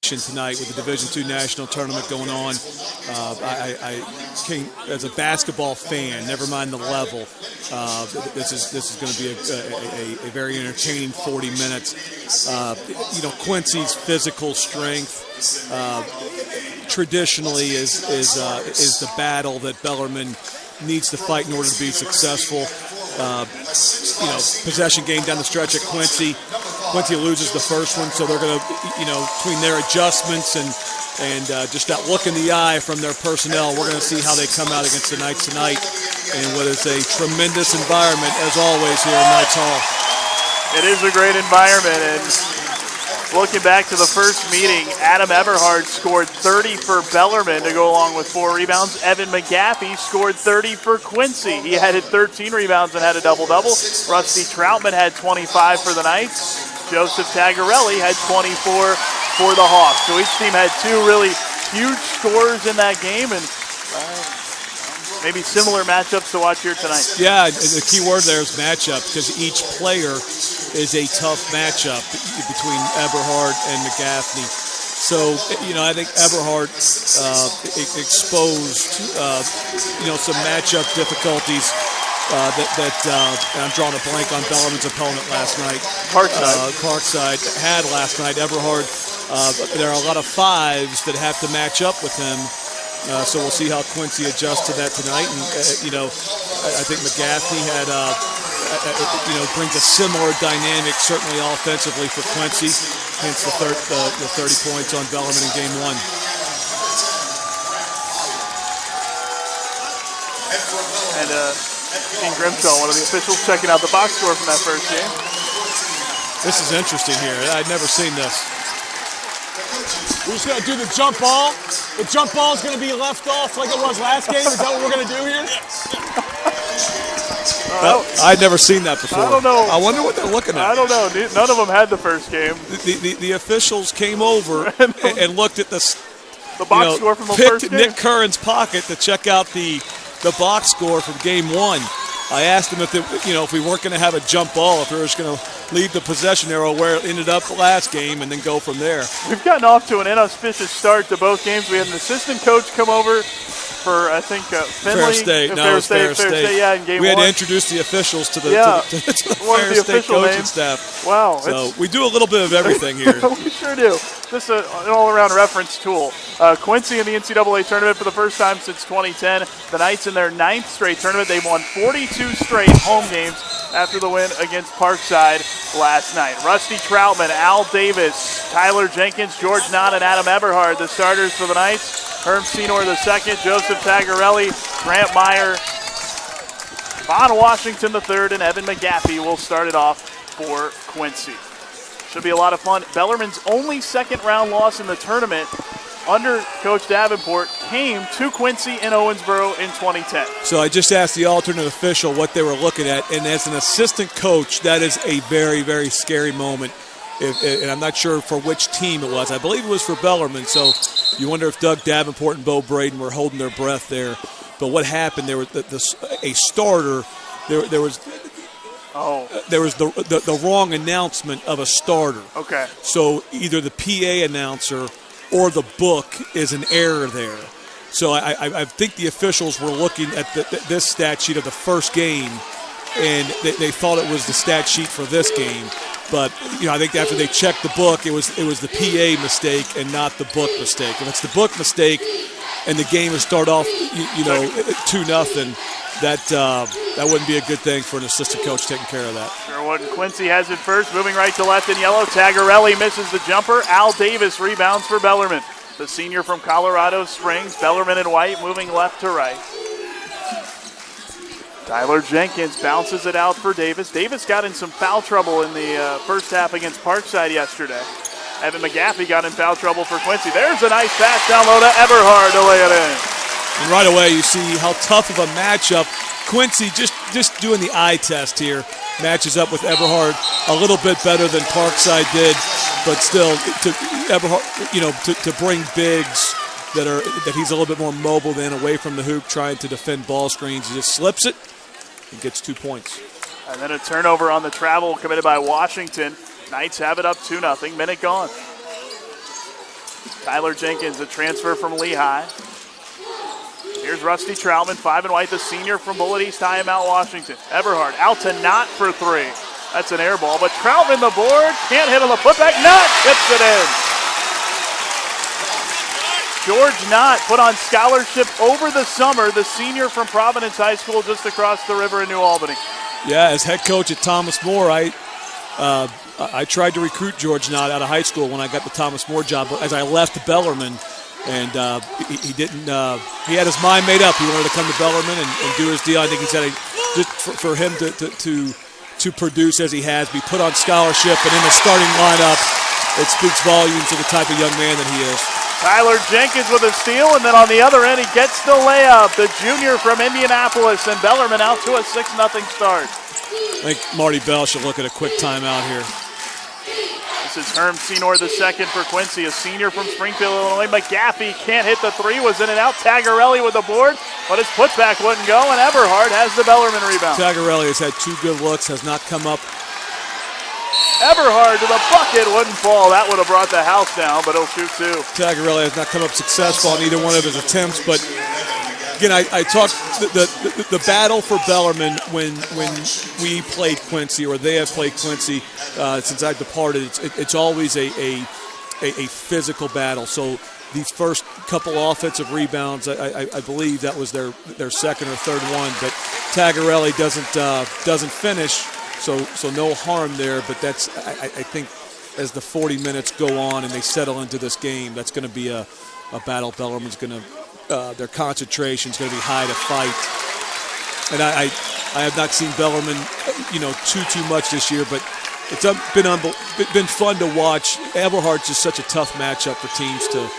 tonight with the Division II National Tournament going on. I came as a basketball fan, never mind the level. This is going to be a very entertaining 40 minutes. Quincy's physical strength traditionally is the battle that Bellarmine needs to fight in order to be successful. Possession game down the stretch at Quincy. Quincy loses the first one, so they're going to, between their adjustments and just that look in the eye from their personnel, we're going to see how they come out against the Knights tonight in what is a tremendous environment, as always, here in Knights Hall. It is a great environment, and looking back to the first meeting, Adam Eberhard scored 30 for Bellarmine to go along with 4 rebounds. Evan McGaffey scored 30 for Quincy. He had 13 rebounds and had a double-double. Rusty Troutman had 25 for the Knights. Joseph Tagarelli had 24 for the Hawks. So each team had 2 really huge scores in that game, and maybe similar matchups to watch here tonight. Yeah, the key word there is matchup, because each player is a tough matchup between Eberhard and McGaffney. So, I think Eberhard exposed, some matchup difficulties that I'm drawing a blank on Bellarmine's opponent last night. Parkside had last night. Eberhard, there are a lot of 5s that have to match up with him. So we'll see how Quincy adjusts to that tonight. And, I think McGaffney had, brings a similar dynamic, certainly offensively for Quincy, hence the 30 points on Bellarmine in game 1. And King Grimshaw, one of the officials, checking out the box score from that first game. This is interesting here. I'd never seen this. We're just going to do the jump ball. The jump ball is going to be left off like it was last game. Is that what we're going to do here? I'd never seen that before. I don't know. I wonder what they're looking at. I don't know. None of them had the first game. The officials came over and looked at the box score from the first game. Nick Curran's pocket to check out the box score from game 1. I asked him if we weren't going to have a jump ball, if we were just going to leave the possession arrow where it ended up last game and then go from there. We've gotten off to an inauspicious start to both games. We had an assistant coach come over for, I think, Finley. Fair State. Yeah, in game 1. We had to introduce the officials to the Fair State coaching staff. Wow. So we do a little bit of everything here. We sure do. This is an all-around reference tool. Quincy in the NCAA tournament for the first time since 2010. The Knights in their 9th straight tournament. They've won 42 straight home games after the win against Parkside last night. Rusty Troutman, Al Davis, Tyler Jenkins, George Knott, and Adam Eberhard, the starters for the Knights. Herm Senor II, Joseph Tagarelli, Grant Meyer, Von Washington III, and Evan McGaffey will start it off for Quincy. Should be a lot of fun. Bellarmine's only second-round loss in the tournament under Coach Davenport came to Quincy in Owensboro in 2010. So I just asked the alternate official what they were looking at, and as an assistant coach, that is a very, very scary moment. And I'm not sure for which team it was. I believe it was for Bellarmine, so you wonder if Doug Davenport and Bo Braden were holding their breath there. But what happened, there was a starter, there was the wrong announcement of a starter. Okay. So either the PA announcer or the book is an error there. So I think the officials were looking at this stat sheet of the first game, and they thought it was the stat sheet for this game. But I think after they checked the book, it was the PA mistake and not the book mistake. If it's the book mistake and the game is start off 2-0, that wouldn't be a good thing for an assistant coach taking care of that. Sure wouldn't. Quincy has it first, moving right to left in yellow. Tagarelli misses the jumper. Al Davis rebounds for Bellarmine. The senior from Colorado Springs. Bellarmine in white, moving left to right. Tyler Jenkins bounces it out for Davis. Davis got in some foul trouble in the first half against Parkside yesterday. Evan McGaffey got in foul trouble for Quincy. There's a nice pass down low to Eberhard to lay it in. And right away you see how tough of a matchup. Quincy just doing the eye test here. Matches up with Eberhard a little bit better than Parkside did, but still to Eberhard, to bring bigs that he's a little bit more mobile than away from the hoop trying to defend ball screens. He just slips it and gets 2 points. And then a turnover on the travel committed by Washington. Knights have it up 2-0. Minute gone. Tyler Jenkins, a transfer from Lehigh. Here's Rusty Troutman, 5 and white, the senior from Bullitt East High in Mount Washington. Eberhard out to Knott for 3. That's an air ball, but Troutman the board, can't hit on the putback. Knott tips it in. George Knott put on scholarship over the summer, the senior from Providence High School just across the river in New Albany. Yeah, as head coach at Thomas More, I tried to recruit George Knott out of high school when I got the Thomas More job. But as I left Bellarmine, and he didn't. He had his mind made up. He wanted to come to Bellarmine and do his deal. I think he said just for him to produce as he has, be put on scholarship, and in the starting lineup, it speaks volumes of the type of young man that he is. Tyler Jenkins with a steal, and then on the other end, he gets the layup. The junior from Indianapolis, and Bellarmine out to a 6-0 start. I think Marty Bell should look at a quick timeout here. This is Herm Senor II for Quincy, a senior from Springfield, Illinois. McGaffey can't hit the 3, was in and out. Tagarelli with the board, but his putback wouldn't go, and Eberhard has the Bellarmine rebound. Tagarelli has had 2 good looks, has not come up. Eberhard to the bucket, wouldn't fall. That would have brought the house down, but he'll shoot 2. Tagarelli has not come up successful on either one of his attempts, but again, I talked the battle for Bellarmine when we played Quincy, or they have played Quincy since I departed. It's always a physical battle. So these first couple offensive rebounds, I believe that was their second or third one. But Tagarelli doesn't finish, so no harm there. But that's I think as the 40 minutes go on and they settle into this game, that's going to be a battle. Bellarmine's going to. Their concentration is going to be high to fight, and I have not seen Bellarmine, too much this year, but it's been fun to watch. Eberhard's just such a tough matchup for teams to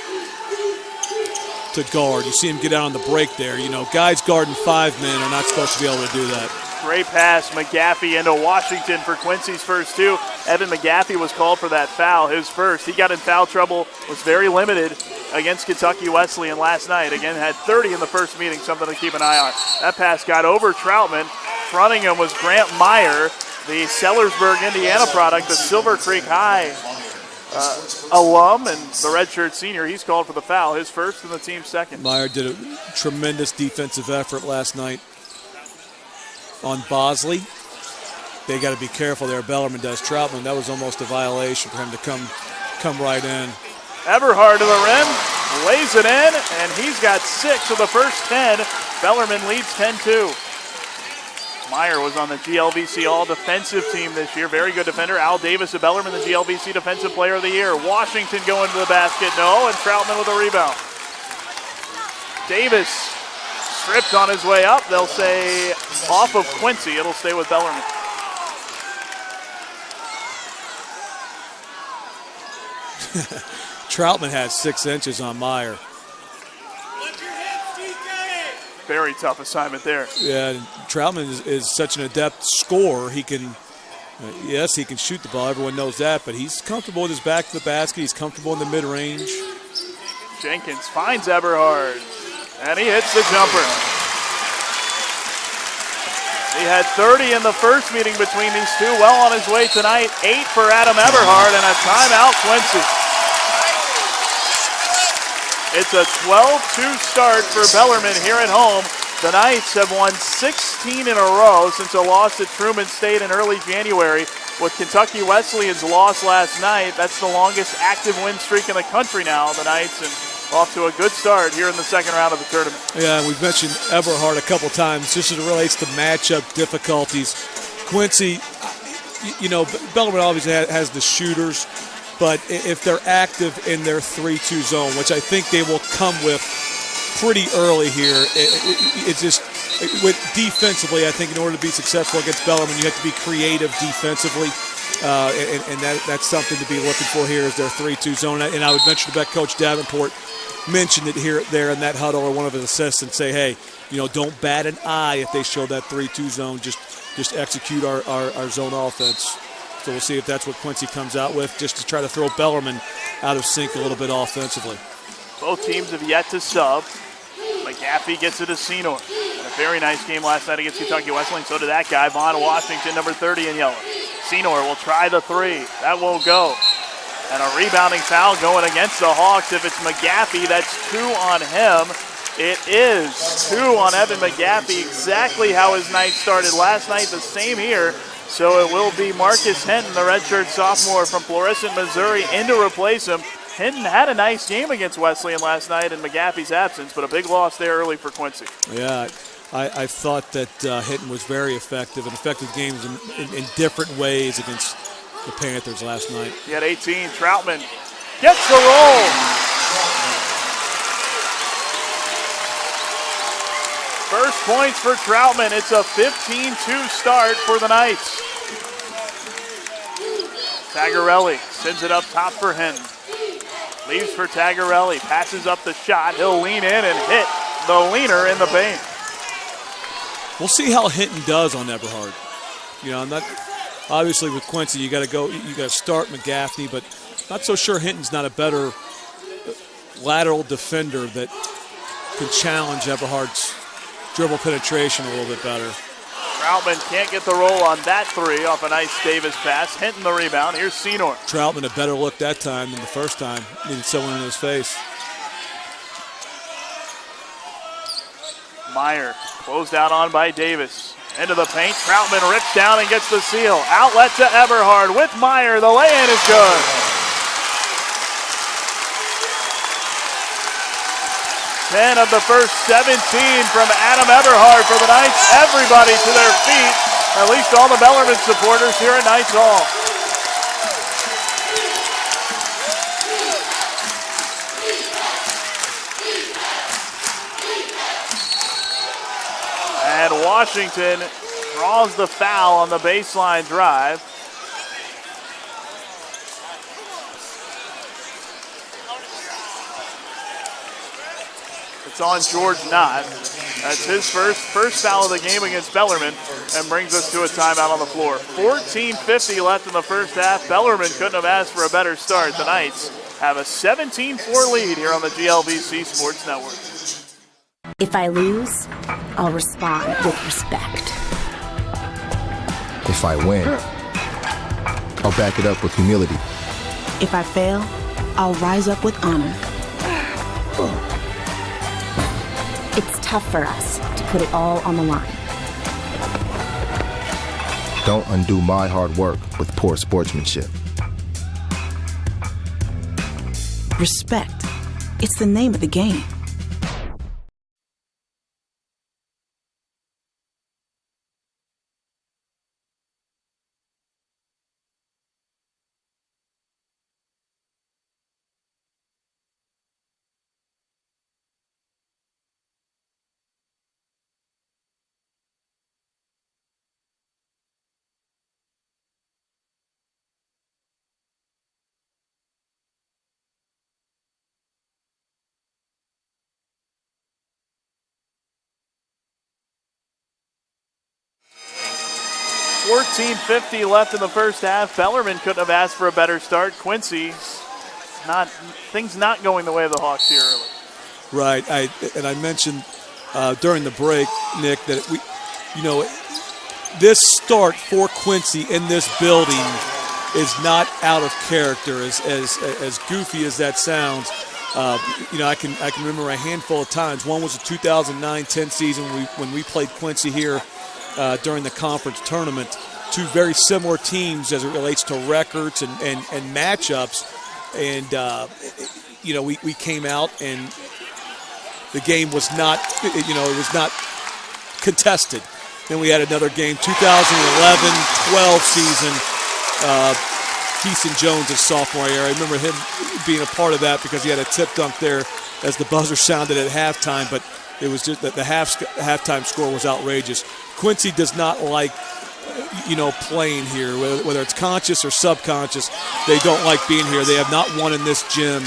guard. You see him get out on the break there. Guys guarding 5 men are not supposed to be able to do that. Great pass, McGaffey into Washington for Quincy's first 2. Evan McGaffey was called for that foul, his first. He got in foul trouble, was very limited against Kentucky Wesleyan last night. Again, had 30 in the first meeting, something to keep an eye on. That pass got over Troutman. Fronting him was Grant Meyer, the Sellersburg, Indiana product, the Silver Creek High alum and the redshirt senior. He's called for the foul, his first and the team's second. Meyer did a tremendous defensive effort last night on Bosley. They got to be careful there. Bellarmine does. Troutman, that was almost a violation for him to come right in. Eberhard to the rim, lays it in, and he's got 6 of the first 10. Bellarmine leads 10-2. Meyer was on the GLVC All-Defensive team this year. Very good defender. Al Davis of Bellarmine, the GLVC Defensive Player of the Year. Washington going to the basket, no, and Troutman with a rebound. Davis stripped on his way up. They'll say off of Quincy. It'll stay with Bellarmine. Troutman has 6 inches on Meyer. Very tough assignment there. Yeah, Troutman is such an adept scorer. He can, yes, he can shoot the ball. Everyone knows that, but he's comfortable with his back to the basket. He's comfortable in the mid-range. Jenkins finds Eberhard, and he hits the jumper. He had 30 in the first meeting between these two. Well on his way tonight. 8 for Adam Eberhard, and a timeout, Quincy. It's a 12-2 start for Bellarmine here at home. The Knights have won 16 in a row since a loss at Truman State in early January. With Kentucky Wesleyan's loss last night, that's the longest active win streak in the country now, the Knights, and off to a good start here in the second round of the tournament. Yeah, we've mentioned Eberhard a couple times just as it relates to matchup difficulties. Quincy, Bellarmine obviously has the shooters, but if they're active in their 3-2 zone, which I think they will come with pretty early here, it's just with defensively, I think in order to be successful against Bellarmine, you have to be creative defensively, and that's something to be looking for here is their 3-2 zone. And I would venture to bet Coach Davenport mentioned it there in that huddle, or one of his assistants say, hey, don't bat an eye if they show that 3-2 zone. Just execute our zone offense. So we'll see if that's what Quincy comes out with, just to try to throw Bellarmine out of sync a little bit offensively. Both teams have yet to sub. McGaffey gets it to Senor. Had a very nice game last night against Kentucky Wesleyan. So did that guy, Vaughn Washington, number 30 in yellow. Senor will try the 3. That won't go. And a rebounding foul going against the Hawks. If it's McGaffey, that's 2 on him. It is 2 on Evan McGaffey, exactly how his night started last night, the same here. So it will be Marcus Hinton, the redshirt sophomore from Florissant, Missouri, in to replace him. Hinton had a nice game against Wesleyan last night in McGaffey's absence, but a big loss there early for Quincy. Yeah, I thought that Hinton was very effective and effective games in different ways against the Panthers last night. He had 18. Troutman gets the roll. First points for Troutman. It's a 15-2 start for the Knights. Tagarelli sends it up top for Hinton. Leaves for Tagarelli. Passes up the shot. He'll lean in and hit the leaner in the paint. We'll see how Hinton does on Everhard. You know, I'm not obviously with Quincy. You got to start McGaffney, but not so sure Hinton's not a better lateral defender that can challenge Everhard's dribble penetration a little bit better. Troutman can't get the roll on that three off a nice Davis pass. Hinton the rebound. Here's Senor. Troutman a better look that time than the first time. Needed someone in his face. Meyer closed out on by Davis. Into the paint. Troutman rips down and gets the seal. Outlet to Everhard with Meyer. The lay-in is good. Ten of the first 17 from Adam Everhard for the Knights. Everybody to their feet. At least all the Bellarmine supporters here at Knights Hall. And Washington draws the foul on the baseline drive. It's on George Knott. That's his first foul of the game against Bellarmine and brings us to a timeout on the floor. 14:50 left in the first half. Bellarmine couldn't have asked for a better start. The Knights have a 17-4 lead here on the GLVC Sports Network. If I lose, I'll respond with respect. If I win, I'll back it up with humility. If I fail, I'll rise up with honor. It's tough for us to put it all on the line. Don't undo my hard work with poor sportsmanship. Respect. It's the name of the game. $14.50 left in the first half. Bellarmine couldn't have asked for a better start. Quincy, things not going the way of the Hawks here early. Right, I mentioned during the break, Nick, that this start for Quincy in this building is not out of character. As goofy as that sounds, I can remember a handful of times. One was the 2009-10 season when we played Quincy here during the conference tournament. Two very similar teams as it relates to records and matchups. And, we came out and the game was not, it was not contested. Then we had another game, 2011-12 season. Keeson Jones' sophomore year. I remember him being a part of that because he had a tip dunk there as the buzzer sounded at halftime, but it was just that the halftime score was outrageous. Quincy does not like, playing here, whether it's conscious or subconscious. They don't like being here. They have not won in this gym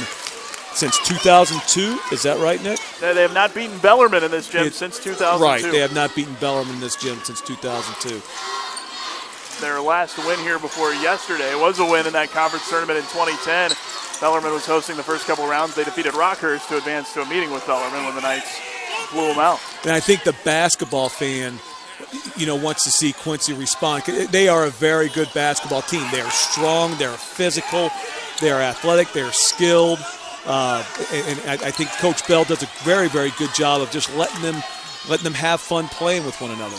since 2002. Is that right, Nick? They have not beaten Bellarmine in this gym since 2002. Right, they have not beaten Bellarmine in this gym since 2002. Their last win here before yesterday was a win in that conference tournament in 2010. Bellarmine was hosting the first couple rounds. They defeated Rockhurst to advance to a meeting with Bellarmine when the Knights blew them out. And I think the basketball fan, wants to see Quincy respond. They are a very good basketball team. They are strong. They're physical. They are athletic. They are skilled. And I think Coach Bell does a very, very good job of just letting them have fun playing with one another.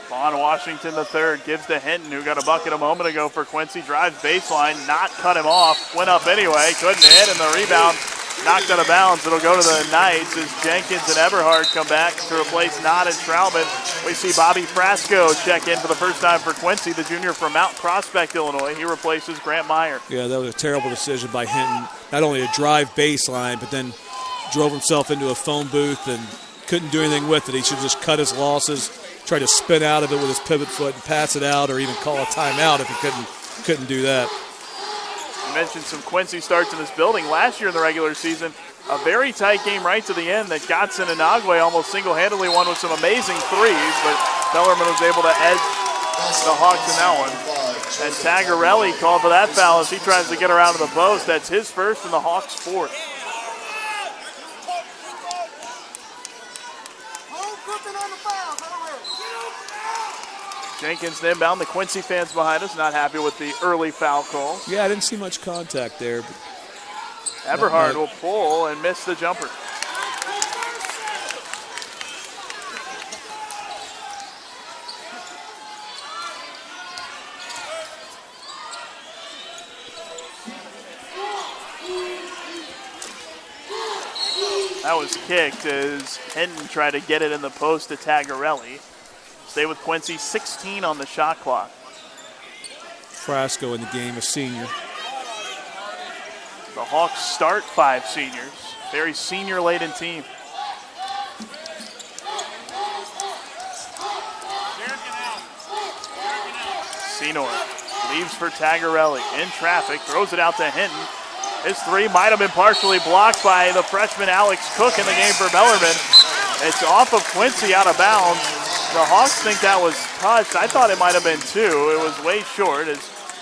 Vaughn Washington III gives to Hinton, who got a bucket a moment ago for Quincy. Drives baseline, not cut him off. Went up anyway, couldn't hit, and the rebound knocked out of bounds. It'll go to the Knights as Jenkins and Eberhard come back to replace Knott and Troutman. We see Bobby Frasco check in for the first time for Quincy, the junior from Mount Prospect, Illinois. He replaces Grant Meyer. Yeah, that was a terrible decision by Hinton. Not only to drive baseline, but then drove himself into a phone booth and couldn't do anything with it. He should just cut his losses, try to spin out of it with his pivot foot and pass it out, or even call a timeout if he couldn't do that. You mentioned some Quincy starts in this building. Last year in the regular season, a very tight game right to the end that Godson and Nagwe almost single-handedly won with some amazing threes, but Bellarmine was able to edge the Hawks in that one. And Tagarelli called for that foul as he tries to get around to the post. That's his first and the Hawks' fourth. Jenkins inbound. The Quincy fans behind us not happy with the early foul calls. Yeah, I didn't see much contact there. But Eberhard will pull and miss the jumper. That was kicked as Hinton tried to get it in the post to Tagarelli. Stay with Quincy, 16 on the shot clock. Frasco in the game, a senior. The Hawks start 5 seniors. Very senior-laden team. Senor leaves for Tagarelli. In traffic, throws it out to Hinton. His three might have been partially blocked by the freshman Alex Cook in the game for Bellarmine. It's off of Quincy out of bounds. The Hawks think that was touched. I thought it might have been 2. It was way short as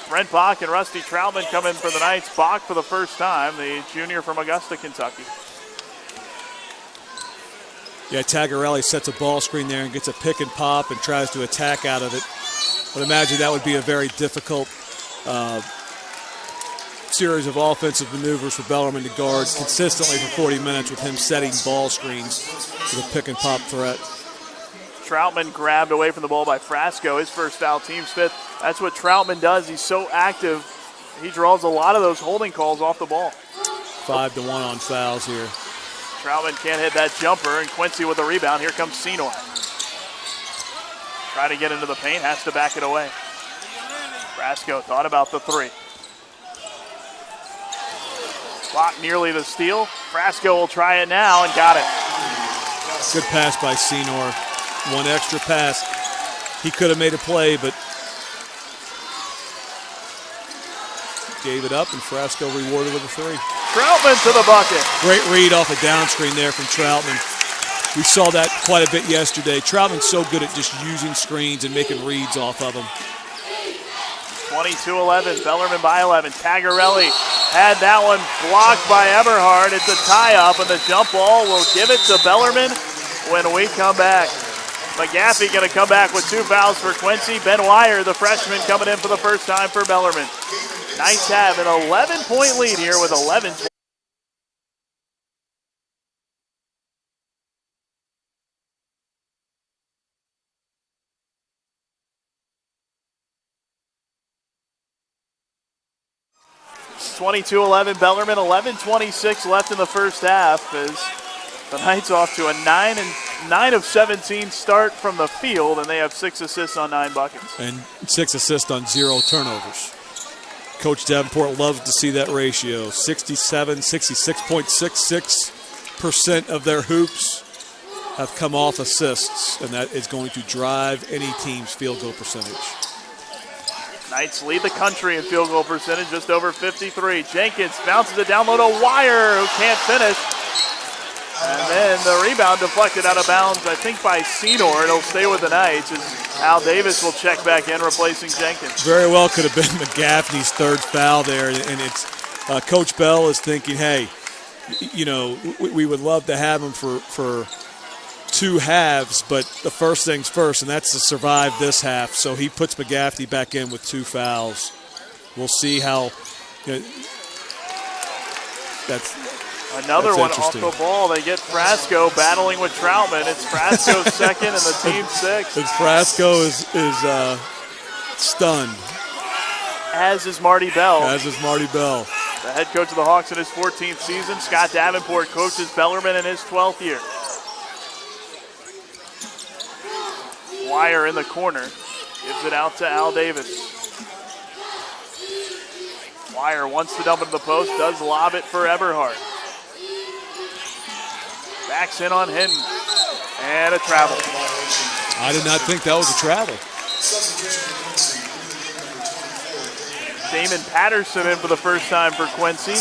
Brent Bach and Rusty Troutman come in for the Knights. Bach for the first time, the junior from Augusta, Kentucky. Yeah, Tagarelli sets a ball screen there and gets a pick and pop and tries to attack out of it. But imagine that would be a very difficult series of offensive maneuvers for Bellarmine to guard consistently for 40 minutes with him setting ball screens with a pick and pop threat. Troutman grabbed away from the ball by Frasco. His first foul, team's 5th. That's what Troutman does. He's so active. He draws a lot of those holding calls off the ball. 5-1 on fouls here. Troutman can't hit that jumper, and Quincy with a rebound. Here comes Senor. Try to get into the paint, has to back it away. Frasco thought about the 3. Clock nearly the steal. Frasco will try it now and got it. Good pass by Senor. One extra pass. He could have made a play, but gave it up, and Frasco rewarded with a 3. Troutman to the bucket. Great read off a down screen there from Troutman. We saw that quite a bit yesterday. Troutman's so good at just using screens and making reads off of them. 22-11, Bellarmine by 11. Tagarelli had that one blocked by Eberhard. It's a tie-up, and the jump ball will give it to Bellarmine when we come back. McGaffey going to come back with 2 fouls for Quincy. Ben Wire, the freshman, coming in for the first time for Bellarmine. Knights have an 11-point lead here with 11. It's 22-11 Bellarmine, 11:26 left in the first half as the Knights off to a 9 of 17 start from the field, and they have 6 assists on 9 buckets. And 6 assists on 0 turnovers. Coach Davenport loves to see that ratio. 66.66% of their hoops have come off assists, and that is going to drive any team's field goal percentage. Knights lead the country in field goal percentage, just over 53. Jenkins bounces it down low to Wire, who can't finish. And then the rebound deflected out of bounds, I think, by Senor. It'll stay with the Knights as Al Davis will check back in, replacing Jenkins. Very well could have been McGaffney's 3rd foul there, and it's Coach Bell is thinking, hey, you know, we would love to have him for 2 halves, but the first things first, and that's to survive this half. So he puts McGaffney back in with 2 fouls. We'll see how That's another one off interesting. the ball. They get Frasco battling with Troutman. It's Frasco's second and the team's sixth. And Frasco is stunned. As is Marty Bell. As is Marty Bell. The head coach of the Hawks in his 14th season. Scott Davenport coaches Bellarmine in his 12th year. Wire in the corner. Gives it out to Al Davis. Wire wants to dump it to the post. Does lob it for Eberhardt. Backs in on Hinton. And a travel. I did not think that was a travel. Damon Patterson in for the first time for Quincy.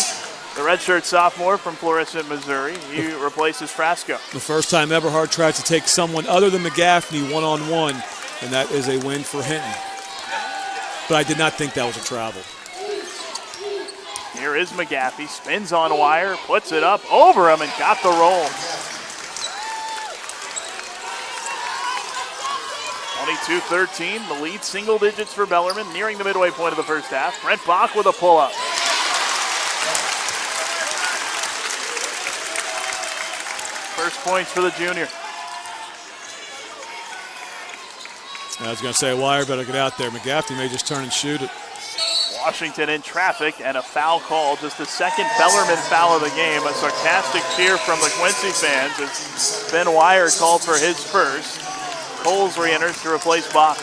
The redshirt sophomore from Florissant, Missouri. He replaces Frasco. The first time Eberhardt tried to take someone other than McGaffney one-on-one, and that is a win for Hinton. But I did not think that was a travel. Here is McGaffey. Spins on Wire. Puts it up over him and got the roll. 22-13, the lead single digits for Bellarmine, nearing the midway point of the first half. Brent Bach with a pull-up. First points for the junior. I was going to say, Wire better get out there. McGaffney may just turn and shoot it. Washington in traffic and a foul call. Just the second Bellarmine foul of the game. A sarcastic cheer from the Quincy fans as Ben Wire called for his first. Coles re-enters to replace Bach.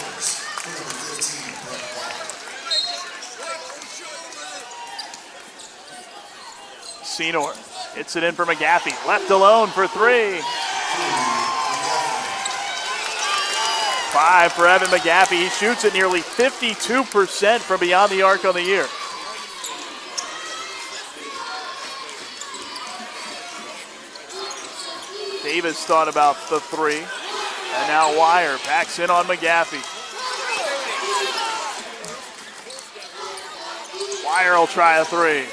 Senor hits it in for McGaffey. Left alone for three. 5 for Evan McGaffey. He shoots at nearly 52% from beyond the arc on the year. Davis thought about the three. And now Wire backs in on McGaffey. Wire will try a three.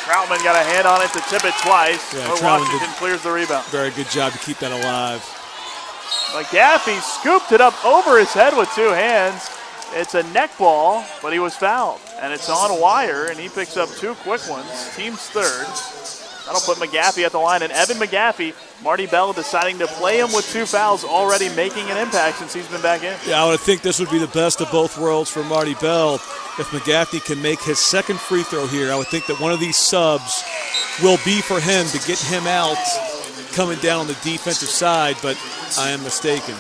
Troutman got a hand on it to tip it twice. Yeah, but Washington clears the rebound. Very good job to keep that alive. McGaffey scooped it up over his head with two hands. It's a neck ball, but he was fouled. And it's on Wire, and he picks up two quick ones. Team's third. That'll put McGaffey at the line. And Evan McGaffey, Marty Bell deciding to play him with two fouls, already making an impact since he's been back in. Yeah, I would think this would be the best of both worlds for Marty Bell. If McGaffey can make his second free throw here, I would think that one of these subs will be for him to get him out coming down on the defensive side, but I am mistaken.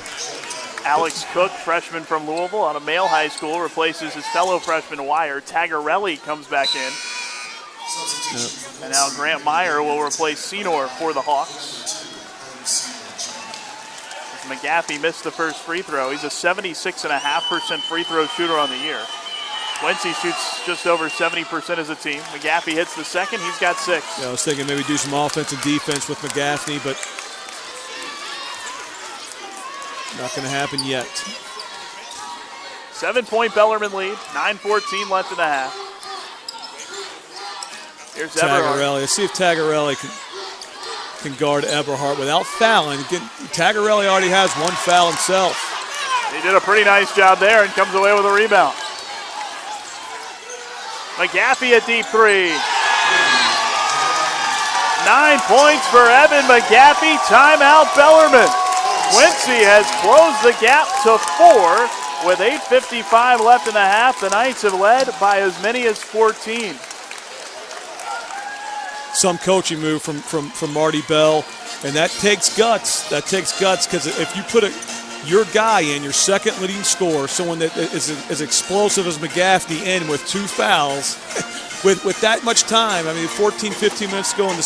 Alex Cook, freshman from Louisville out of Male High School, replaces his fellow freshman Wire. Tagarelli comes back in. Yep. And now Grant Meyer will replace Senor for the Hawks. McGaffey missed the first free throw. He's a 76.5% free throw shooter on the year. Quincy shoots just over 70% as a team. McGaffey hits the second. He's got 6. Yeah, I was thinking maybe do some offense and defense with McGaffney, but not going to happen yet. 7-point Bellarmine lead. 9:14 left in the half. Here's Tagarelli. Let's see if Tagarelli can guard Eberhardt without fouling. Again, Tagarelli already has one foul himself. He did a pretty nice job there and comes away with a rebound. McGaffey a deep three. 9 points for Evan McGaffey. Timeout Bellarmine. Quincy has closed the gap to 4 with 8:55 left in the half. The Knights have led by as many as 14. Some coaching move from Marty Bell, and that takes guts. That takes guts because if you put your guy in, your second leading scorer, someone that is as explosive as McGaffney in with 2 fouls, with that much time, I mean 14, 15 minutes to go in the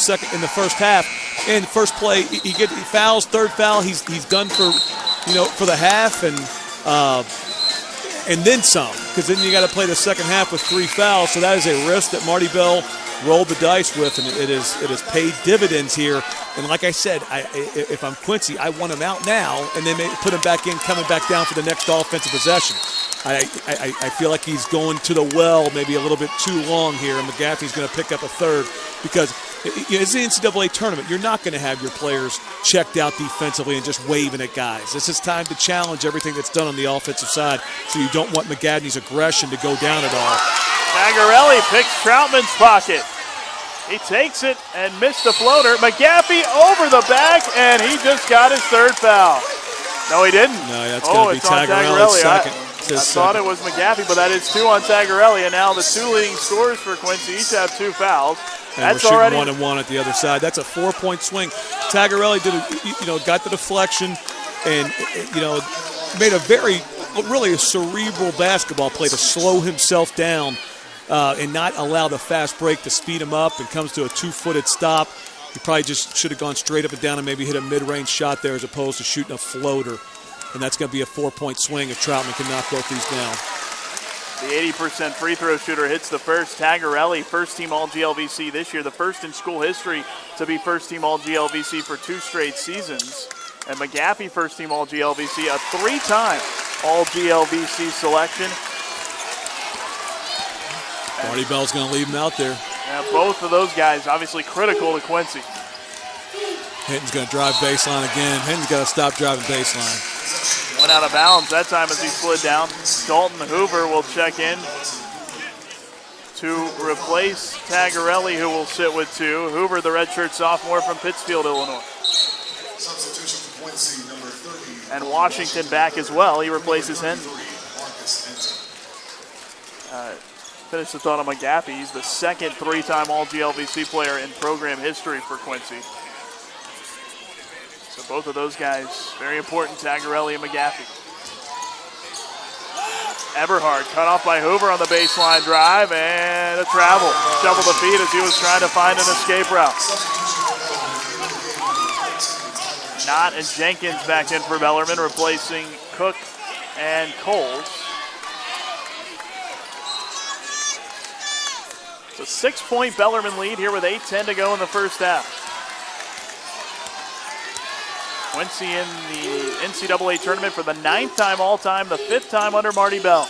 first half, and the first play he fouls, third foul, he's done for the half and then some, because then you got to play the second half with 3 fouls. So that is a risk that Marty Bell rolled the dice with, and it has paid dividends here. And like I said, if I'm Quincy, I want him out now, and then put him back in, coming back down for the next offensive possession. I feel like he's going to the well maybe a little bit too long here, and McGaffey's going to pick up a third, because It's the NCAA tournament. You're not going to have your players checked out defensively and just waving at guys. This is time to challenge everything that's done on the offensive side, so you don't want McGadney's aggression to go down at all. Tagarelli picks Troutman's pocket. He takes it and missed the floater. McGaffey over the back, and he just got his third foul. No, he didn't. No, that's going to be Tagarelli's second. I thought it was McGaffey, but that is 2 on Tagarelli, and now the 2 leading scorers for Quincy each have 2 fouls. And that's we're already 1 and 1 at the other side. That's a 4-point swing. Tagarelli got the deflection, and made a really a cerebral basketball play to slow himself down and not allow the fast break to speed him up, and comes to a 2-footed stop. He probably just should have gone straight up and down and maybe hit a mid-range shot there as opposed to shooting a floater. And that's going to be a 4-point swing if Troutman can knock both these down. The 80% free throw shooter hits the first. Tagarelli, first-team All-GLVC this year, the first in school history to be first-team All-GLVC for 2 straight seasons. And McGaffey, first-team All-GLVC, a 3-time All-GLVC selection. Marty Bell's going to leave him out there. Yeah, both of those guys obviously critical to Quincy. Hinton's going to drive baseline again. Hinton's got to stop driving baseline. Went out of bounds that time as he slid down. Dalton Hoover will check in to replace Tagarelli, who will sit with 2. Hoover, the redshirt sophomore from Pittsfield, Illinois. And Washington back as well. He replaces Hinton. Finish the thought on McGaffey. He's the second 3-time All-GLVC player in program history for Quincy. So both of those guys, very important, Tagarelli and McGaffey. Eberhard cut off by Hoover on the baseline drive, and a travel. Shovel the feet as he was trying to find an escape route. Knott and Jenkins back in for Bellarmine, replacing Cook and Coles. It's a 6-point Bellarmine lead here with 8:10 to go in the first half. Quincy in the NCAA tournament for the 9th time all-time, the 5th time under Marty Bell.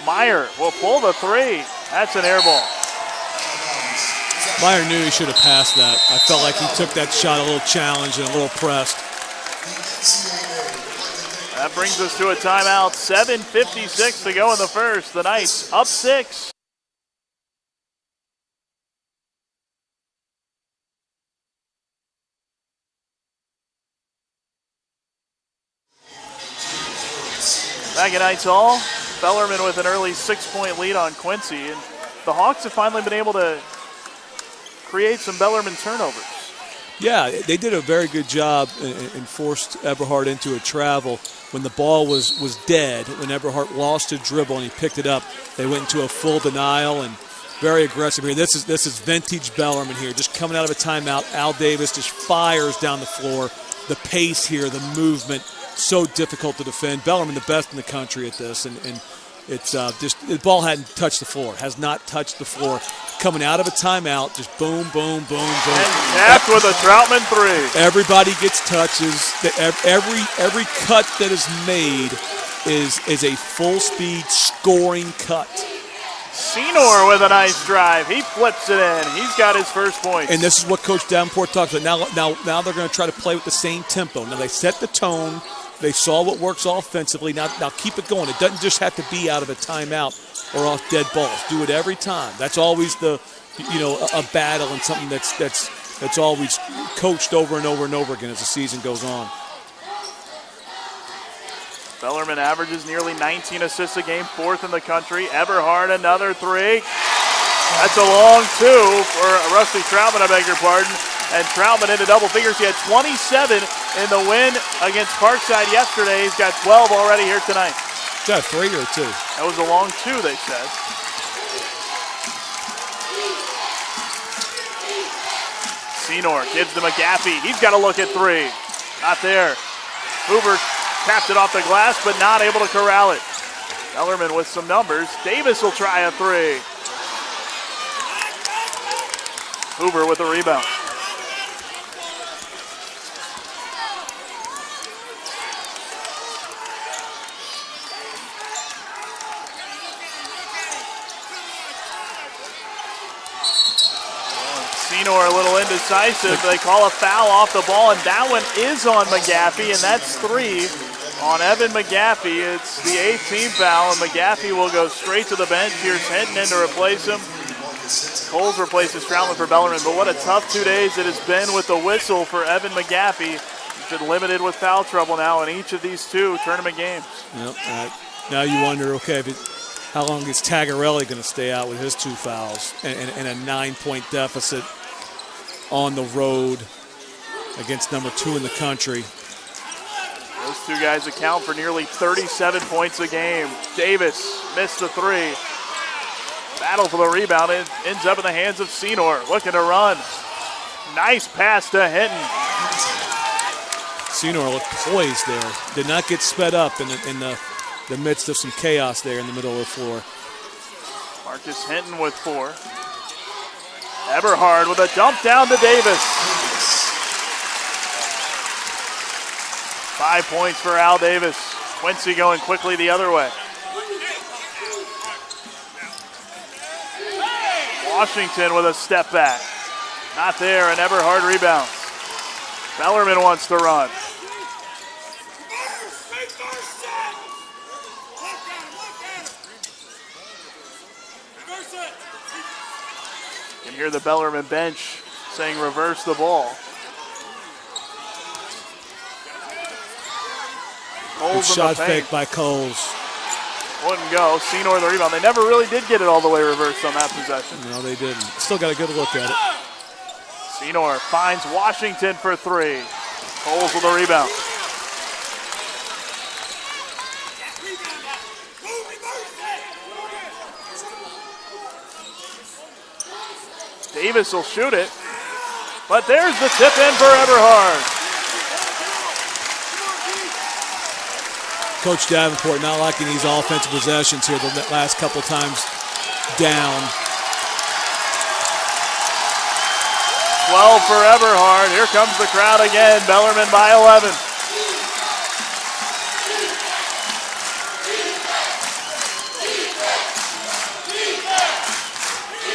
Meyer will pull the 3. That's an air ball. Meyer knew he should have passed that. I felt like he took that shot a little challenged and a little pressed. That brings us to a timeout. 7:56 to go in the first. The Knights up 6. Back at Knights Hall, Bellarmine with an early 6-point lead on Quincy, and the Hawks have finally been able to create some Bellarmine turnovers. Yeah, they did a very good job and forced Eberhard into a travel. When the ball was dead, when Eberhard lost a dribble and he picked it up, they went into a full denial and very aggressive here. This is vintage Bellarmine here, just coming out of a timeout. Al Davis just fires down the floor. The pace here, the movement, so difficult to defend. Bellarmine the best in the country at this, and it's just the ball hadn't touched the floor, has not touched the floor. Coming out of a timeout, just boom, boom, boom, boom. And tapped with a Troutman 3. Everybody gets touches. Every cut that is made is a full-speed scoring cut. Senor with a nice drive. He flips it in. He's got his first point. And this is what Coach Davenport talks about. Now they're going to try to play with the same tempo. Now they set the tone. They saw what works offensively. Now keep it going. It doesn't just have to be out of a timeout or off dead balls. Do it every time. That's always a battle and something that's always coached over and over and over again as the season goes on. Bellarmine averages nearly 19 assists a game, 4th in the country. Eberhard, another 3. That's a long 2 for Rusty Troutman, I beg your pardon. And Troutman into double figures. He had 27 in the win against Parkside yesterday. He's got 12 already here tonight. Got 3 or 2. That was a long 2, they said. Senor gives to McGaffey. He's got to look at 3. Not there. Hoover tapped it off the glass, but not able to corral it. Bellarmine with some numbers. Davis will try a 3. Hoover with a rebound. Senor a little indecisive. They call a foul off the ball, and that one is on McGaffey, and that's 3 on Evan McGaffey. It's the 8th team foul, and McGaffey will go straight to the bench. Here's Hinton in to replace him. Coles replaces Stroutman for Bellarmine, but what a tough 2 days it has been with the whistle for Evan McGaffey. He's been limited with foul trouble now in each of these 2 tournament games. Yep. Now you wonder, okay, how long is Tagarelli going to stay out with his 2 fouls and a 9-point deficit on the road against number 2 in the country? Those 2 guys account for nearly 37 points a game. Davis missed the 3. Battle for the rebound. It ends up in the hands of Senor, looking to run. Nice pass to Hinton. Senor looked poised there. Did not get sped up in the midst of some chaos there in the middle of the floor. Marcus Hinton with 4. Eberhard with a dump down to Davis. 5 points for Al Davis. Quincy going quickly the other way. Washington with a step back. Not there, and Eberhard rebounds. Bellarmine wants to run. You can hear the Bellarmine bench saying reverse the ball. Good shot fake by Coles. Wouldn't go. Senor the rebound. They never really did get it all the way reversed on that possession. No, they didn't. Still got a good look at it. Senor finds Washington for 3. Coles with the rebound. Davis will shoot it, but there's the tip in for Eberhard. Coach Davenport not liking these offensive possessions here the last couple times down. 12 for Eberhard. Here comes the crowd again. Bellarmine by 11.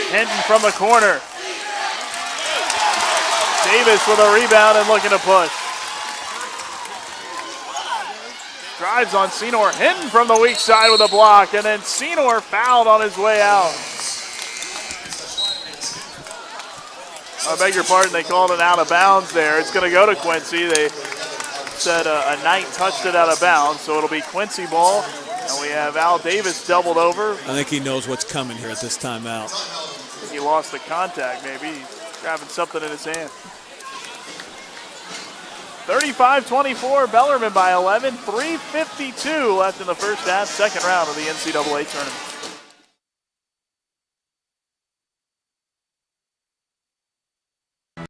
Hinton from the corner. Davis with a rebound and looking to push. Drives on Senor. Hinton from the weak side with a block, and then Senor fouled on his way out. I beg your pardon, they called it out of bounds there. It's going to go to Quincy. They said a Knight touched it out of bounds, so it'll be Quincy ball. And we have Al Davis doubled over. I think he knows what's coming here at this timeout. He lost the contact, maybe. He's grabbing something in his hand. 35-24, Bellarmine by 11. 3:52 left in the first half, second round of the NCAA tournament.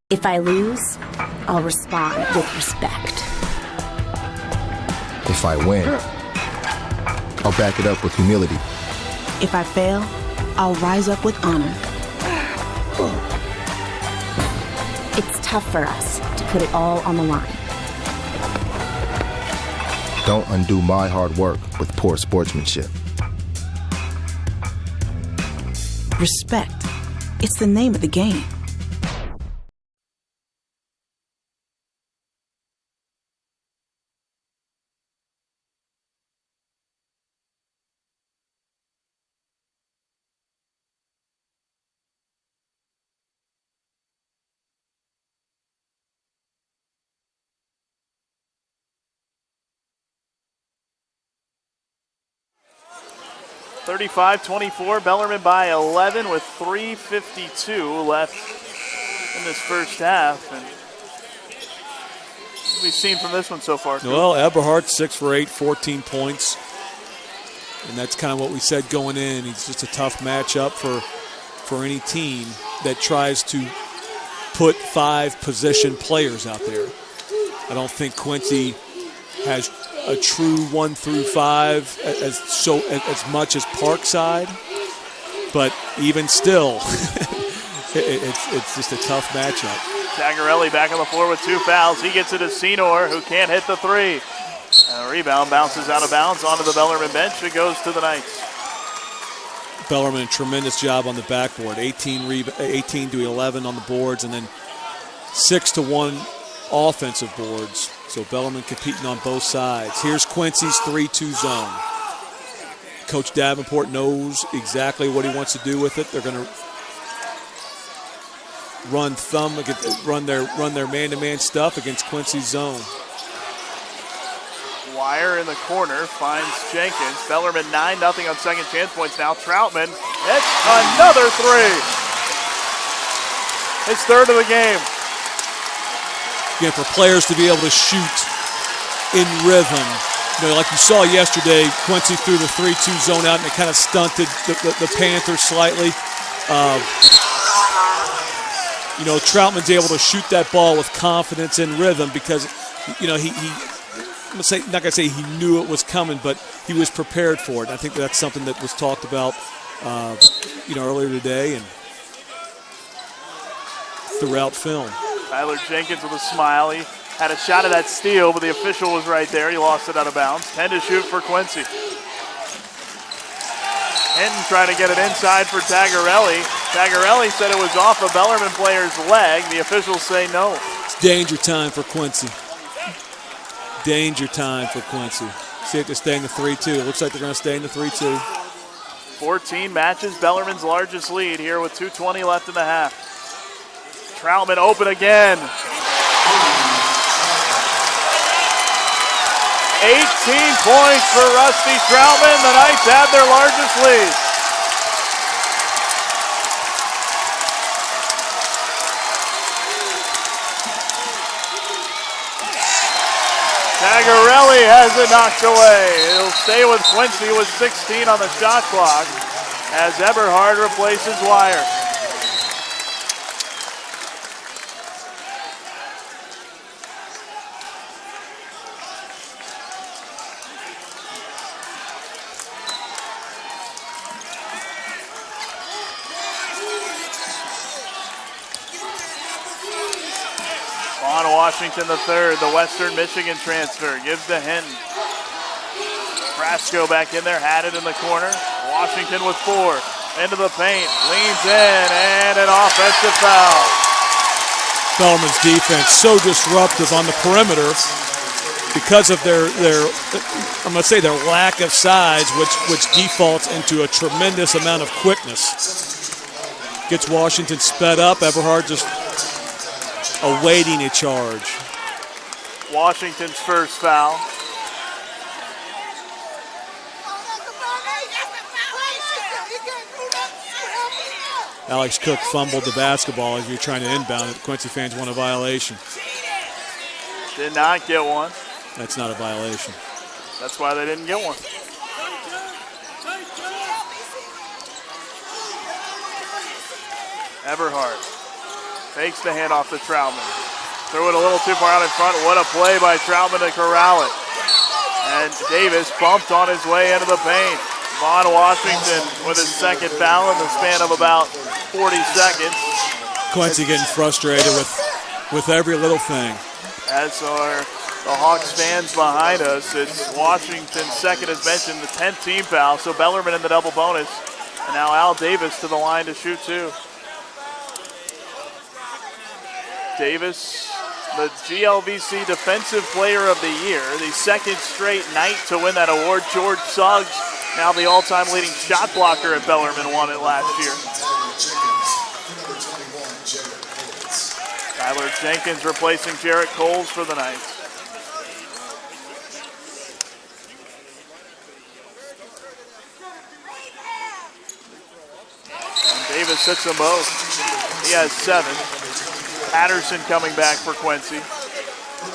If I lose, I'll respond with respect. If I win, I'll back it up with humility. If I fail, I'll rise up with honor. It's tough for us to put it all on the line. Don't undo my hard work with poor sportsmanship. Respect. It's the name of the game. (35-24), Bellarmine by 11 with 3:52 left in this first half. And what we've seen from this one so far. Well, Eberhard 6 for 8, 14 points. And that's kind of what we said going in. He's just a tough matchup for any team that tries to put 5 position players out there. I don't think Quincy has a true 1 through 5 as much as Parkside, but even still, it's just a tough matchup. Tagarelli back on the floor with 2 fouls. He gets it to Senor, who can't hit the 3. And a rebound bounces out of bounds onto the Bellarmine bench. It goes to the Knights. Bellarmine, a tremendous job on the backboard. 18 to 11 on the boards, and then 6 to 1 offensive boards. So Bellarmine competing on both sides. Here's Quincy's 3-2 zone. Coach Davenport knows exactly what he wants to do with it. They're going to run their man-to-man stuff against Quincy's zone. Wire in the corner finds Jenkins. Bellarmine 9-0 on second chance points now. Troutman hits another three. His third of the game. Again, for players to be able to shoot in rhythm. Like you saw yesterday, Quincy threw the 3-2 zone out and it kind of stunted the Panthers slightly. Troutman's able to shoot that ball with confidence and rhythm because, I'm not going to say he knew it was coming, but he was prepared for it. I think that's something that was talked about, earlier today and throughout film. Tyler Jenkins with a smile. He had a shot at that steal, but the official was right there. He lost it out of bounds. 10 to shoot for Quincy. Hinton trying to get it inside for Tagarelli. Tagarelli said it was off a Bellarmine player's leg. The officials say no. It's danger time for Quincy. Danger time for Quincy. See if they stay in the 3-2. It looks like they're going to stay in the 3-2. 14 matches Bellarmine's largest lead here with 2:20 left in the half. Troutman open again. 18 points for Rusty Troutman. The Knights have their largest lead. Tagarelli has it knocked away. It'll stay with Quincy with 16 on the shot clock as Eberhard replaces Wire. Washington the third, the Western Michigan transfer, gives to Hinton. Frasco back in there, had it in the corner. Washington with 4, into the paint, leans in, and an offensive foul. Bellarmine's defense so disruptive on the perimeter because of their lack of size, which defaults into a tremendous amount of quickness. Gets Washington sped up. Eberhard just awaiting a charge. Washington's first foul. Alex Cook fumbled the basketball as you're trying to inbound it. Quincy fans want a violation. Did not get one. That's not a violation. That's why they didn't get one. Eberhard takes the handoff to Troutman. Threw it a little too far out in front. What a play by Troutman to corral it. And Davis bumped on his way into the paint. Vaughn Washington with his second foul in the span of about 40 seconds. Quincy getting frustrated with every little thing. As are the Hawks fans behind us. It's Washington's second, as mentioned, the 10th team foul. So Bellarmine in the double bonus. And now Al Davis to the line to shoot two. Davis, the GLVC Defensive Player of the Year, the second straight night to win that award. George Suggs, now the all-time leading shot blocker at Bellarmine, won it last year. Tyler Jenkins replacing Jarrett Coles for the Knights. And Davis hits them both. He has 7. Patterson coming back for Quincy,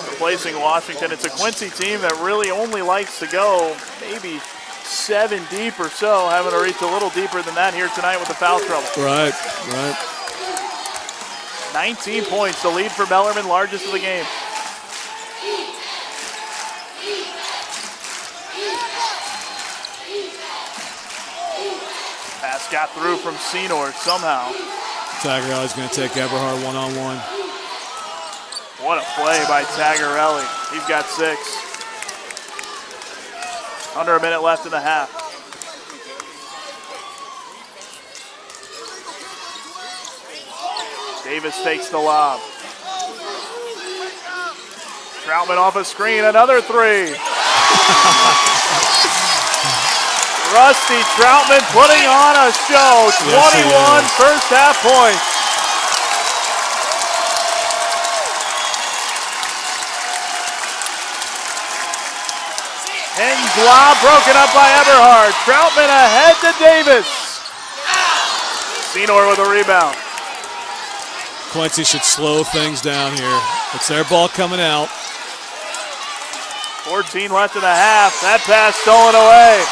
replacing Washington. It's a Quincy team that really only likes to go maybe 7 deep or so, having to reach a little deeper than that here tonight with the foul trouble. Right. 19 points, the lead for Bellarmine, largest of the game. Pass got through from Senor somehow. Tagarelli's going to take Eberhard one-on-one. What a play by Tagarelli. He's got 6. Under a minute left in the half. Davis takes the lob. Troutman off a screen, another three. Rusty Troutman putting on a show. 21 first half points. Hen's lob broken up by Eberhard. Troutman ahead to Davis. Senor with a rebound. Quincy should slow things down here. It's their ball coming out. 14 left in the half. That pass stolen away.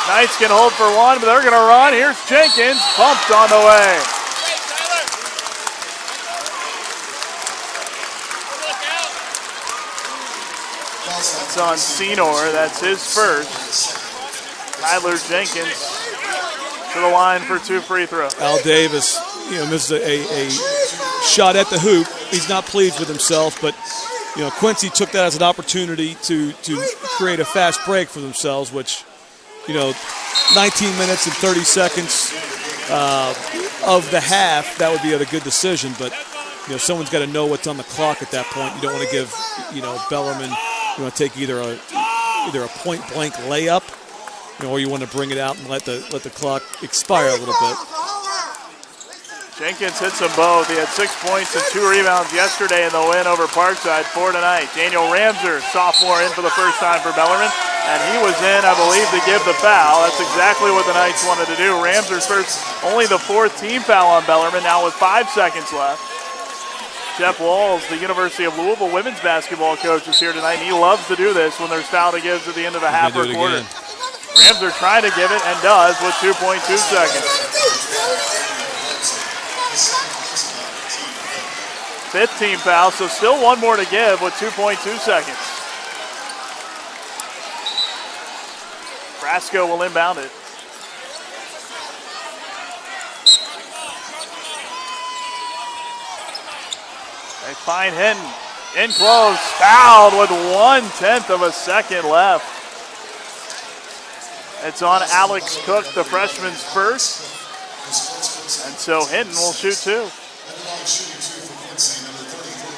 Knights can hold for one, but they're going to run. Here's Jenkins, bumped on the way. That's on Senor. That's his first. Tyler Jenkins to the line for 2 free throws. Al Davis, misses a shot at the hoop. He's not pleased with himself, but Quincy took that as an opportunity to create a fast break for themselves, which 19 minutes and 30 seconds of the half, that would be a good decision. But someone's got to know what's on the clock at that point. You don't want to give Bellarmine. You want to take either a point blank layup, or you want to bring it out and let the clock expire a little bit. Jenkins hits them both. He had 6 points and 2 rebounds yesterday in the win over Parkside. 4 tonight. Daniel Ramser, sophomore, in for the first time for Bellarmine, and he was in, I believe, to give the foul. That's exactly what the Knights wanted to do. Ramser's first, only the 4th team foul on Bellarmine, now with 5 seconds left. Jeff Walls, the University of Louisville women's basketball coach, is here tonight, and he loves to do this when there's foul to give at the end of a half or quarter. Ramser trying to give it and does with 2.2 seconds. 5th team foul, so still one more to give with 2.2 seconds. Brasco will inbound it. They find Hinton in close, fouled with 1/10 of a second left. It's on Alex Cook, the freshman's first. And so Hinton will shoot 2.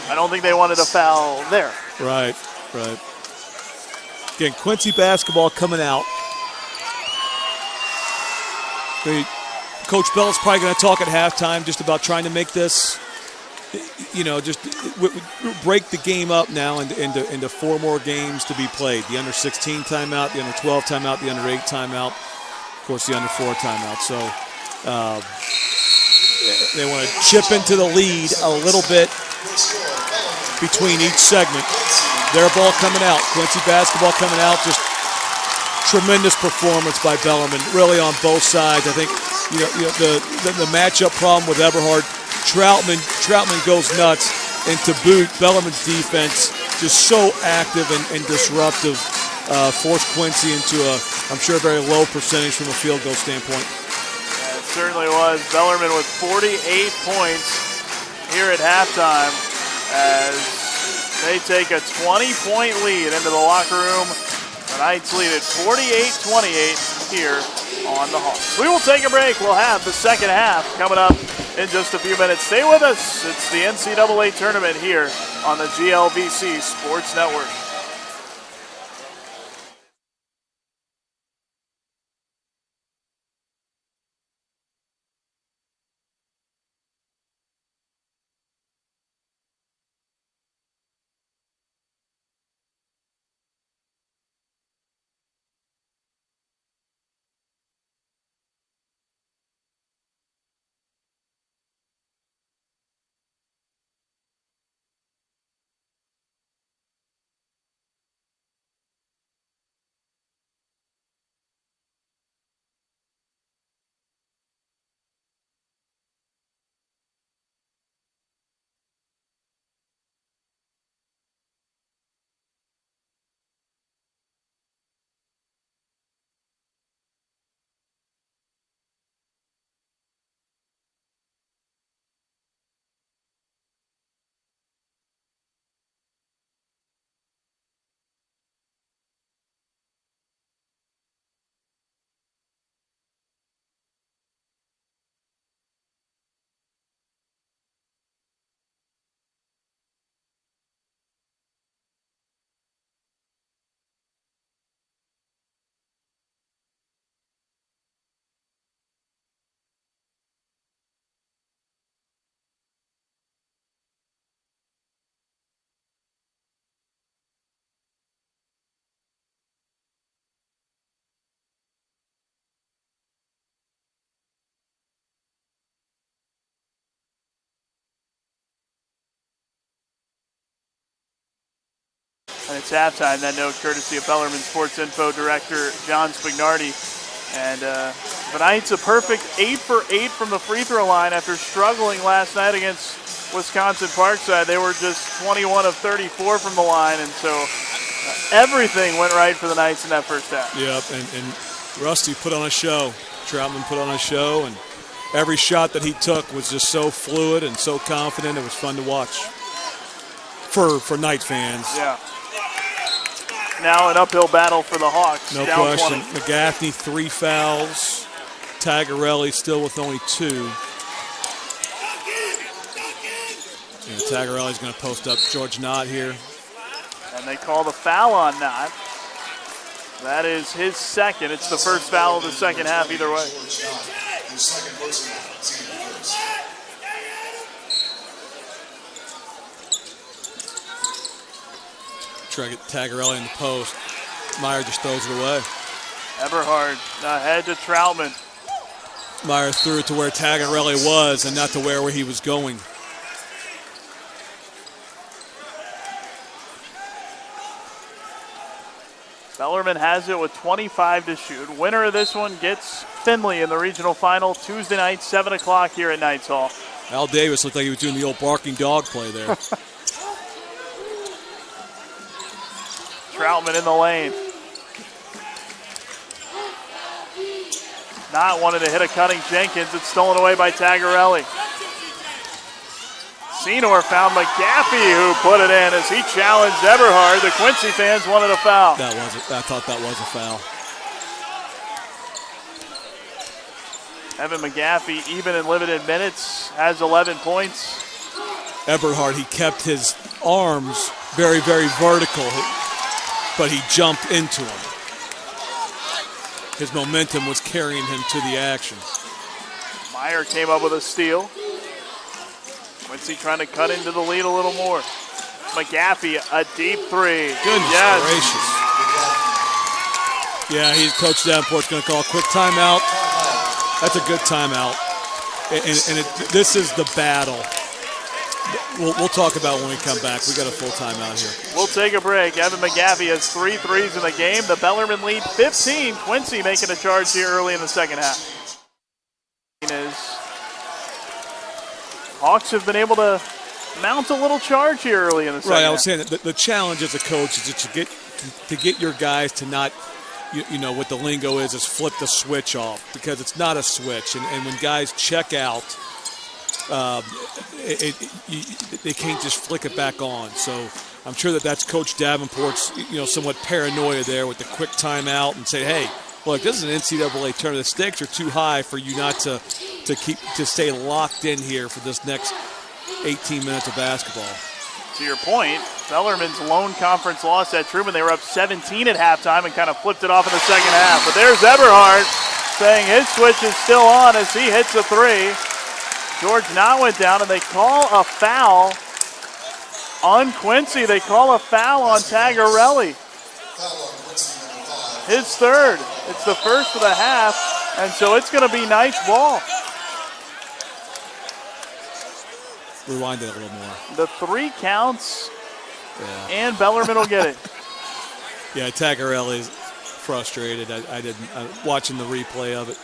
I don't think they wanted a foul there. Right. Again, Quincy basketball coming out. Coach Bell's probably going to talk at halftime just about trying to make this, just break the game up now into 4 more games to be played. The under 16 timeout, the under 12 timeout, the under 8 timeout, of course the under 4 timeout. So they want to chip into the lead a little bit between each segment. Their ball coming out. Quincy basketball coming out. Just tremendous performance by Bellarmine, really on both sides. I think the matchup problem with Eberhard, Troutman goes nuts, and to boot, Bellarmine's defense just so active and disruptive, forced Quincy into I'm sure, a very low percentage from a field goal standpoint. Yeah, it certainly was. Bellarmine with 48 points here at halftime as they take a 20-point lead into the locker room. The Knights lead at 48-28 here on the Hawks. We will take a break. We'll have the second half coming up in just a few minutes. Stay with us. It's the NCAA tournament here on the GLVC Sports Network. And it's halftime. That note courtesy of Bellarmine Sports Info Director John Spignardi. And the Knights a perfect 8 for 8 from the free throw line after struggling last night against Wisconsin Parkside. They were just 21 of 34 from the line, and so everything went right for the Knights in that first half. Yep, and Rusty put on a show. Troutman put on a show, and every shot that he took was just so fluid and so confident. It was fun to watch for Knight fans. Yeah. Now an uphill battle for the Hawks. No down question. 20. McGaffney 3 fouls. Tagarelli still with only 2. Yeah, Tagarelli's going to post up George Knott here. And they call the foul on Knott. That is his second. It's the first foul of the second half either way. Try to get Tagarelli in the post. Meyer just throws it away. Eberhard ahead to Troutman. Meyer threw it to where Tagarelli was and not to where he was going. Bellarmine has it with 25 to shoot. Winner of this one gets Findlay in the regional final Tuesday night, 7 o'clock here at Knights Hall. Al Davis looked like he was doing the old barking dog play there. Troutman in the lane. Not wanted to hit a cutting Jenkins. It's stolen away by Tagarelli. Senor found McGaffey, who put it in as he challenged Eberhard. The Quincy fans wanted a foul. I thought that was a foul. Evan McGaffey, even in limited minutes, has 11 points. Eberhard, he kept his arms very, very vertical, but he jumped into him. His momentum was carrying him to the action. Meyer came up with a steal. Quincy trying to cut into the lead a little more. McGaffey, a deep three. Goodness gracious. Yeah, Coach Davenport's going to call a quick timeout. That's a good timeout. And this is the battle. We'll talk about when we come back. We got a full timeout here. We'll take a break. Evan McGaffey has 3 threes in the game. The Bellarmine lead 15. Quincy making a charge here early in the second half. Hawks have been able to mount a little charge here early in the second half. Right, I was saying that the challenge as a coach is to get your guys to not, you know, what the lingo is flip the switch off, because it's not a switch. And when guys check out, they can't just flick it back on. So I'm sure that's Coach Davenport's, somewhat paranoia there with the quick timeout and say, hey, look, this is an NCAA tournament. The stakes are too high for you not to stay locked in here for this next 18 minutes of basketball. To your point, Bellarmine's lone conference loss at Truman. They were up 17 at halftime and kind of flipped it off in the second half. But there's Eberhard saying his switch is still on as he hits a three. George Knott went down, and they call a foul on Quincy. They call a foul on Tagarelli. His third. It's the first of the half, and so it's going to be Knights ball. Rewind it a little more. The 3 counts, and Bellarmine will get it. Yeah, Tagarelli's frustrated. I didn't watching the replay of it.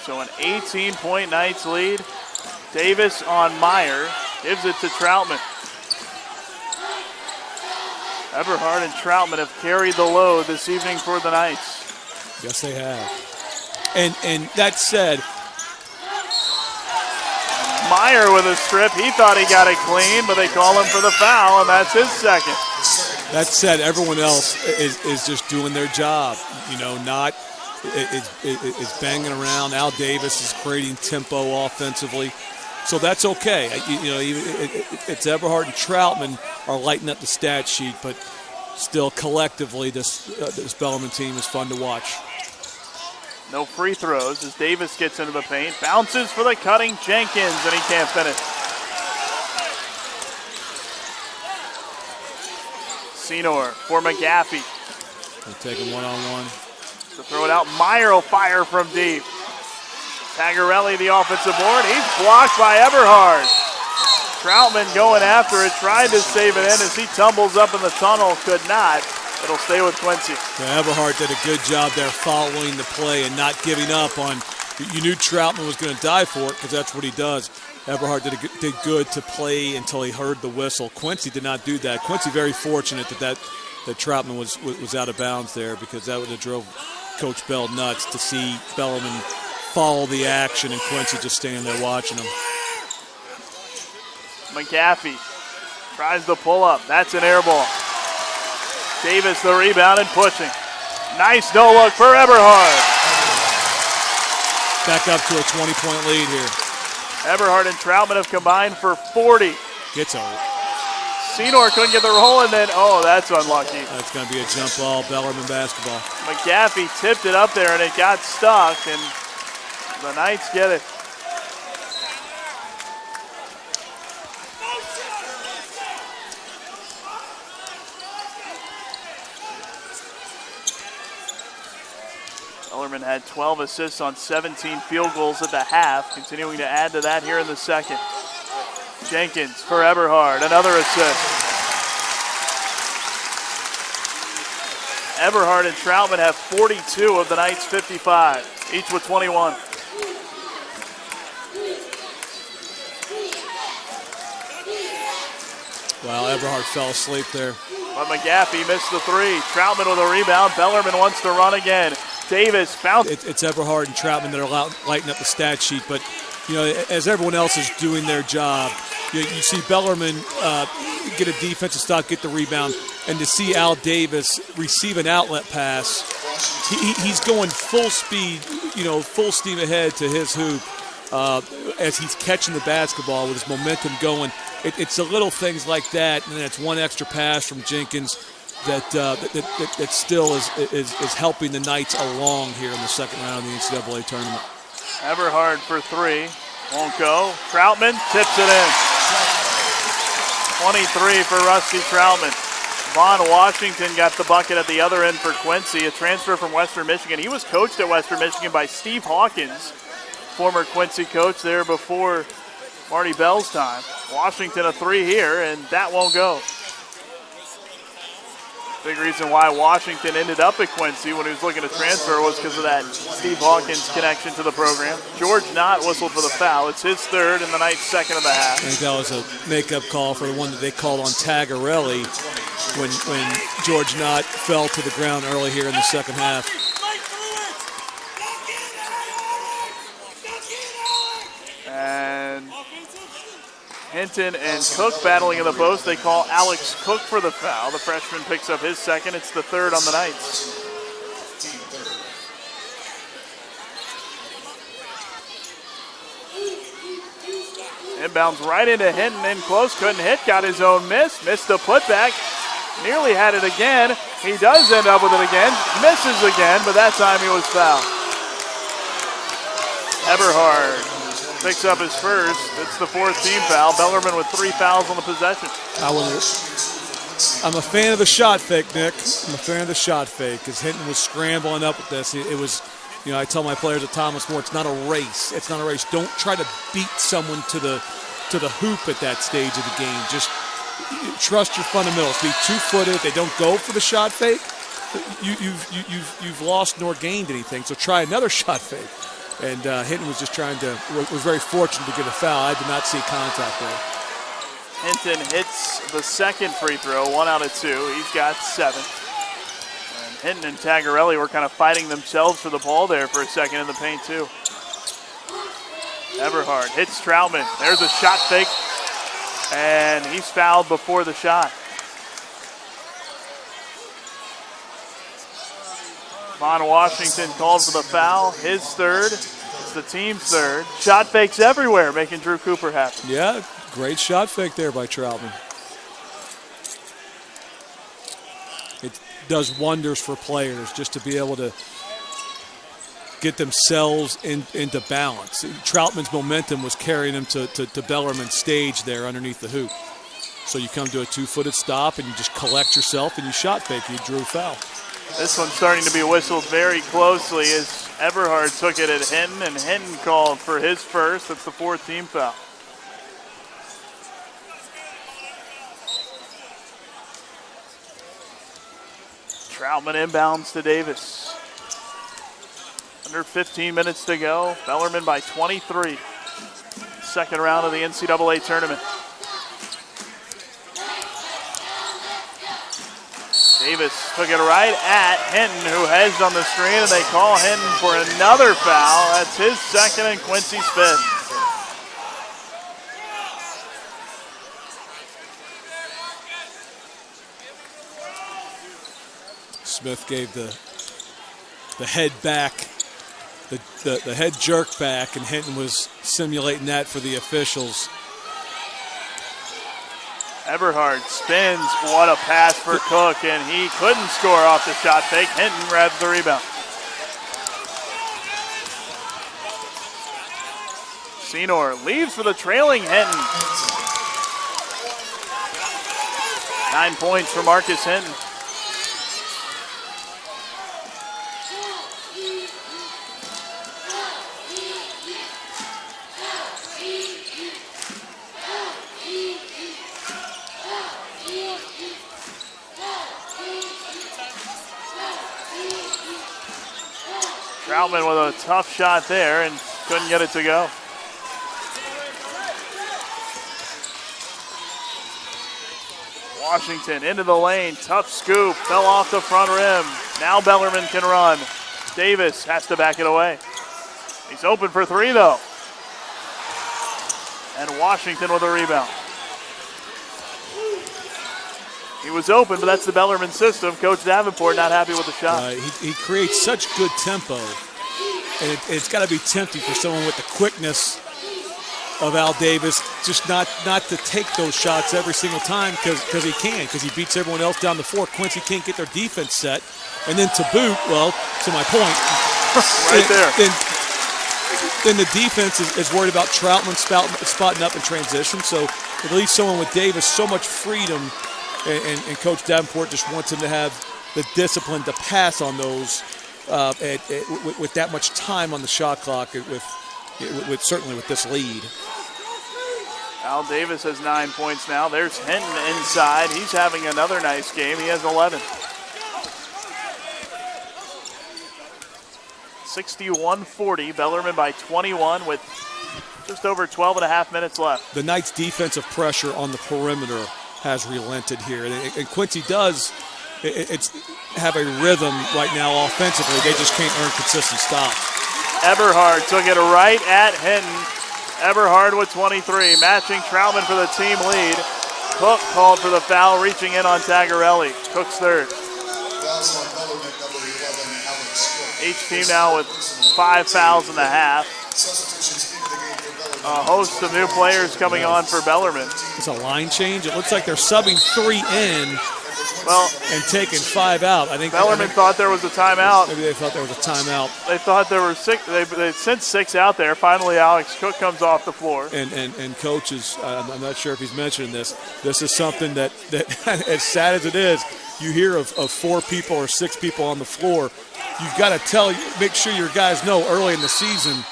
So an 18-point Knights lead. Davis on Meyer. Gives it to Troutman. Eberhard and Troutman have carried the load this evening for the Knights. Yes, they have. And that said, Meyer with a strip. He thought he got it clean, but they call him for the foul, and that's his second. That said, everyone else is just doing their job. Not is banging around. Al Davis is creating tempo offensively. So that's okay. It's Eberhard and Troutman are lighting up the stat sheet, but still collectively this Bellarmine team is fun to watch. No free throws as Davis gets into the paint. Bounces for the cutting Jenkins, and he can't finish. Senor for McGaffey. They're taking one-on-one. To throw it out, Meyer will fire from deep. Tagarelli, the offensive board. He's blocked by Eberhard. Troutman going after it, trying to save it in as he tumbles up in the tunnel, could not. It'll stay with Quincy. Yeah, Everhart did a good job there following the play and not giving up on. You knew Troutman was going to die for it because that's what he does. Everhart did good to play until he heard the whistle. Quincy did not do that. Quincy very fortunate that Troutman was out of bounds there, because that would have drove Coach Bell nuts to see Bellarmine follow the action and Quincy just standing there watching him. McGaffey tries the pull up. That's an air ball. Davis the rebound and pushing. Nice no look for Everhart. Back up to a 20-point lead here. Everhart and Troutman have combined for 40. Gets a. Senor couldn't get the roll, and then, oh, that's unlucky. That's going to be a jump ball, Bellarmine basketball. McGaffey tipped it up there, and it got stuck, and the Knights get it. Bellarmine had 12 assists on 17 field goals at the half, continuing to add to that here in the second. Jenkins for Everhart, another assist. Everhart and Troutman have 42 of the Knights' 55, each with 21. Wow, Everhart fell asleep there. But McGaffey missed the three. Troutman with a rebound. Bellarmine wants to run again. Davis found. It's Everhart and Troutman that are lighting up the stat sheet, but as everyone else is doing their job, you see Bellarmine get a defensive stop, get the rebound, and to see Al Davis receive an outlet pass, he's going full speed, full steam ahead to his hoop as he's catching the basketball with his momentum going. It's the little things like that, and then it's one extra pass from Jenkins that still is helping the Knights along here in the second round of the NCAA tournament. Everhart for three. Won't go. Troutman tips it in. 23 for Rusty Troutman. Vaughn Washington got the bucket at the other end for Quincy, a transfer from Western Michigan. He was coached at Western Michigan by Steve Hawkins, former Quincy coach there before Marty Bell's time. Washington a three here, and that won't go. Big reason why Washington ended up at Quincy when he was looking to transfer was because of that Steve Hawkins connection to the program. George Knott whistled for the foul. It's his third and the Knights' second of the half. I think that was a makeup call for the one that they called on Tagarelli when George Knott fell to the ground early here in the second half. And Hinton and Cook battling in the post. They call Alex Cook for the foul. The freshman picks up his second. It's the third on the Knights. Inbounds right into Hinton, in close, couldn't hit, got his own miss, missed a putback, nearly had it again. He does end up with it again, misses again, but that time he was fouled. Everhart picks up his first. It's the fourth team foul. Bellarmine with 3 fouls on the possession. I'm a fan of the shot fake, Nick. I'm a fan of the shot fake because Hinton was scrambling up with this. It was, I tell my players at Thomas More, it's not a race. It's not a race. Don't try to beat someone to the hoop at that stage of the game. Just trust your fundamentals. Be two-footed. If they don't go for the shot fake, you've lost nor gained anything. So try another shot fake. And Hinton was just was very fortunate to get a foul. I did not see contact there. Hinton hits the second free throw, 1 out of 2. He's got 7. And Hinton and Tagarelli were kind of fighting themselves for the ball there for a second in the paint too. Everhart hits Troutman. There's a shot fake. And he's fouled before the shot. Vaughn Washington called for the foul. His third. It's the team's third. Shot fakes everywhere, making Drew Cooper happy. Yeah, great shot fake there by Troutman. It does wonders for players just to be able to get themselves into balance. Troutman's momentum was carrying him to Bellarmine's stage there underneath the hoop. So you come to a 2-footed stop and you just collect yourself and you shot fake. You drew a foul. This one's starting to be whistled very closely as Everhart took it at Hinton, and Hinton called for his first. That's the fourth team foul. Troutman inbounds to Davis. Under 15 minutes to go. Bellarmine by 23. Second round of the NCAA tournament. Davis took it right at Hinton, who hedged on the screen, and they call Hinton for another foul. That's his second and Quincy's fifth. Smith gave the head back, the head jerk back, and Hinton was simulating that for the officials. Eberhard spins. What a pass for Cook, and he couldn't score off the shot fake. Hinton grabs the rebound. Senor leaves for the trailing Hinton. 9 points for Marcus Hinton. Troutman with a tough shot there and couldn't get it to go. Washington into the lane, tough scoop, fell off the front rim. Now Bellarmine can run. Davis has to back it away. He's open for three though. And Washington with a rebound. He was open, but that's the Bellarmine system. Coach Davenport not happy with the shot. He creates such good tempo, and it's got to be tempting for someone with the quickness of Al Davis just not to take those shots every single time because he beats everyone else down the floor. Quincy can't get their defense set, and then to boot, well, to my point, right there. Then the defense is worried about Troutman spotting up in transition. So at least someone with Davis, so much freedom. And Coach Davenport just wants him to have the discipline to pass on those with that much time on the shot clock, certainly with this lead. Al Davis has 9 points now. There's Hinton inside. He's having another nice game. He has 11. 61-40. Bellarmine by 21 with just over 12 and a half minutes left. The Knights' defensive pressure on the perimeter has relented here. And Quincy does have a rhythm right now offensively. They just can't earn consistent stops. Eberhard took it right at Hinton. Eberhard with 23, matching Troutman for the team lead. Cook called for the foul, reaching in on Tagarelli. Cook's third. Each team now with 5 fouls in the half. A host of new players coming on for Bellarmine. It's a line change. It looks like they're subbing 3 in and taking 5 out. I think Bellarmine thought there was a timeout. Maybe they thought there was a timeout. They thought there were 6. They sent 6 out there. Finally, Alex Cook comes off the floor. And coaches, I'm not sure if he's mentioning this. This is something that as sad as it is, you hear of 4 people or 6 people on the floor. You've got to make sure your guys know early in the season.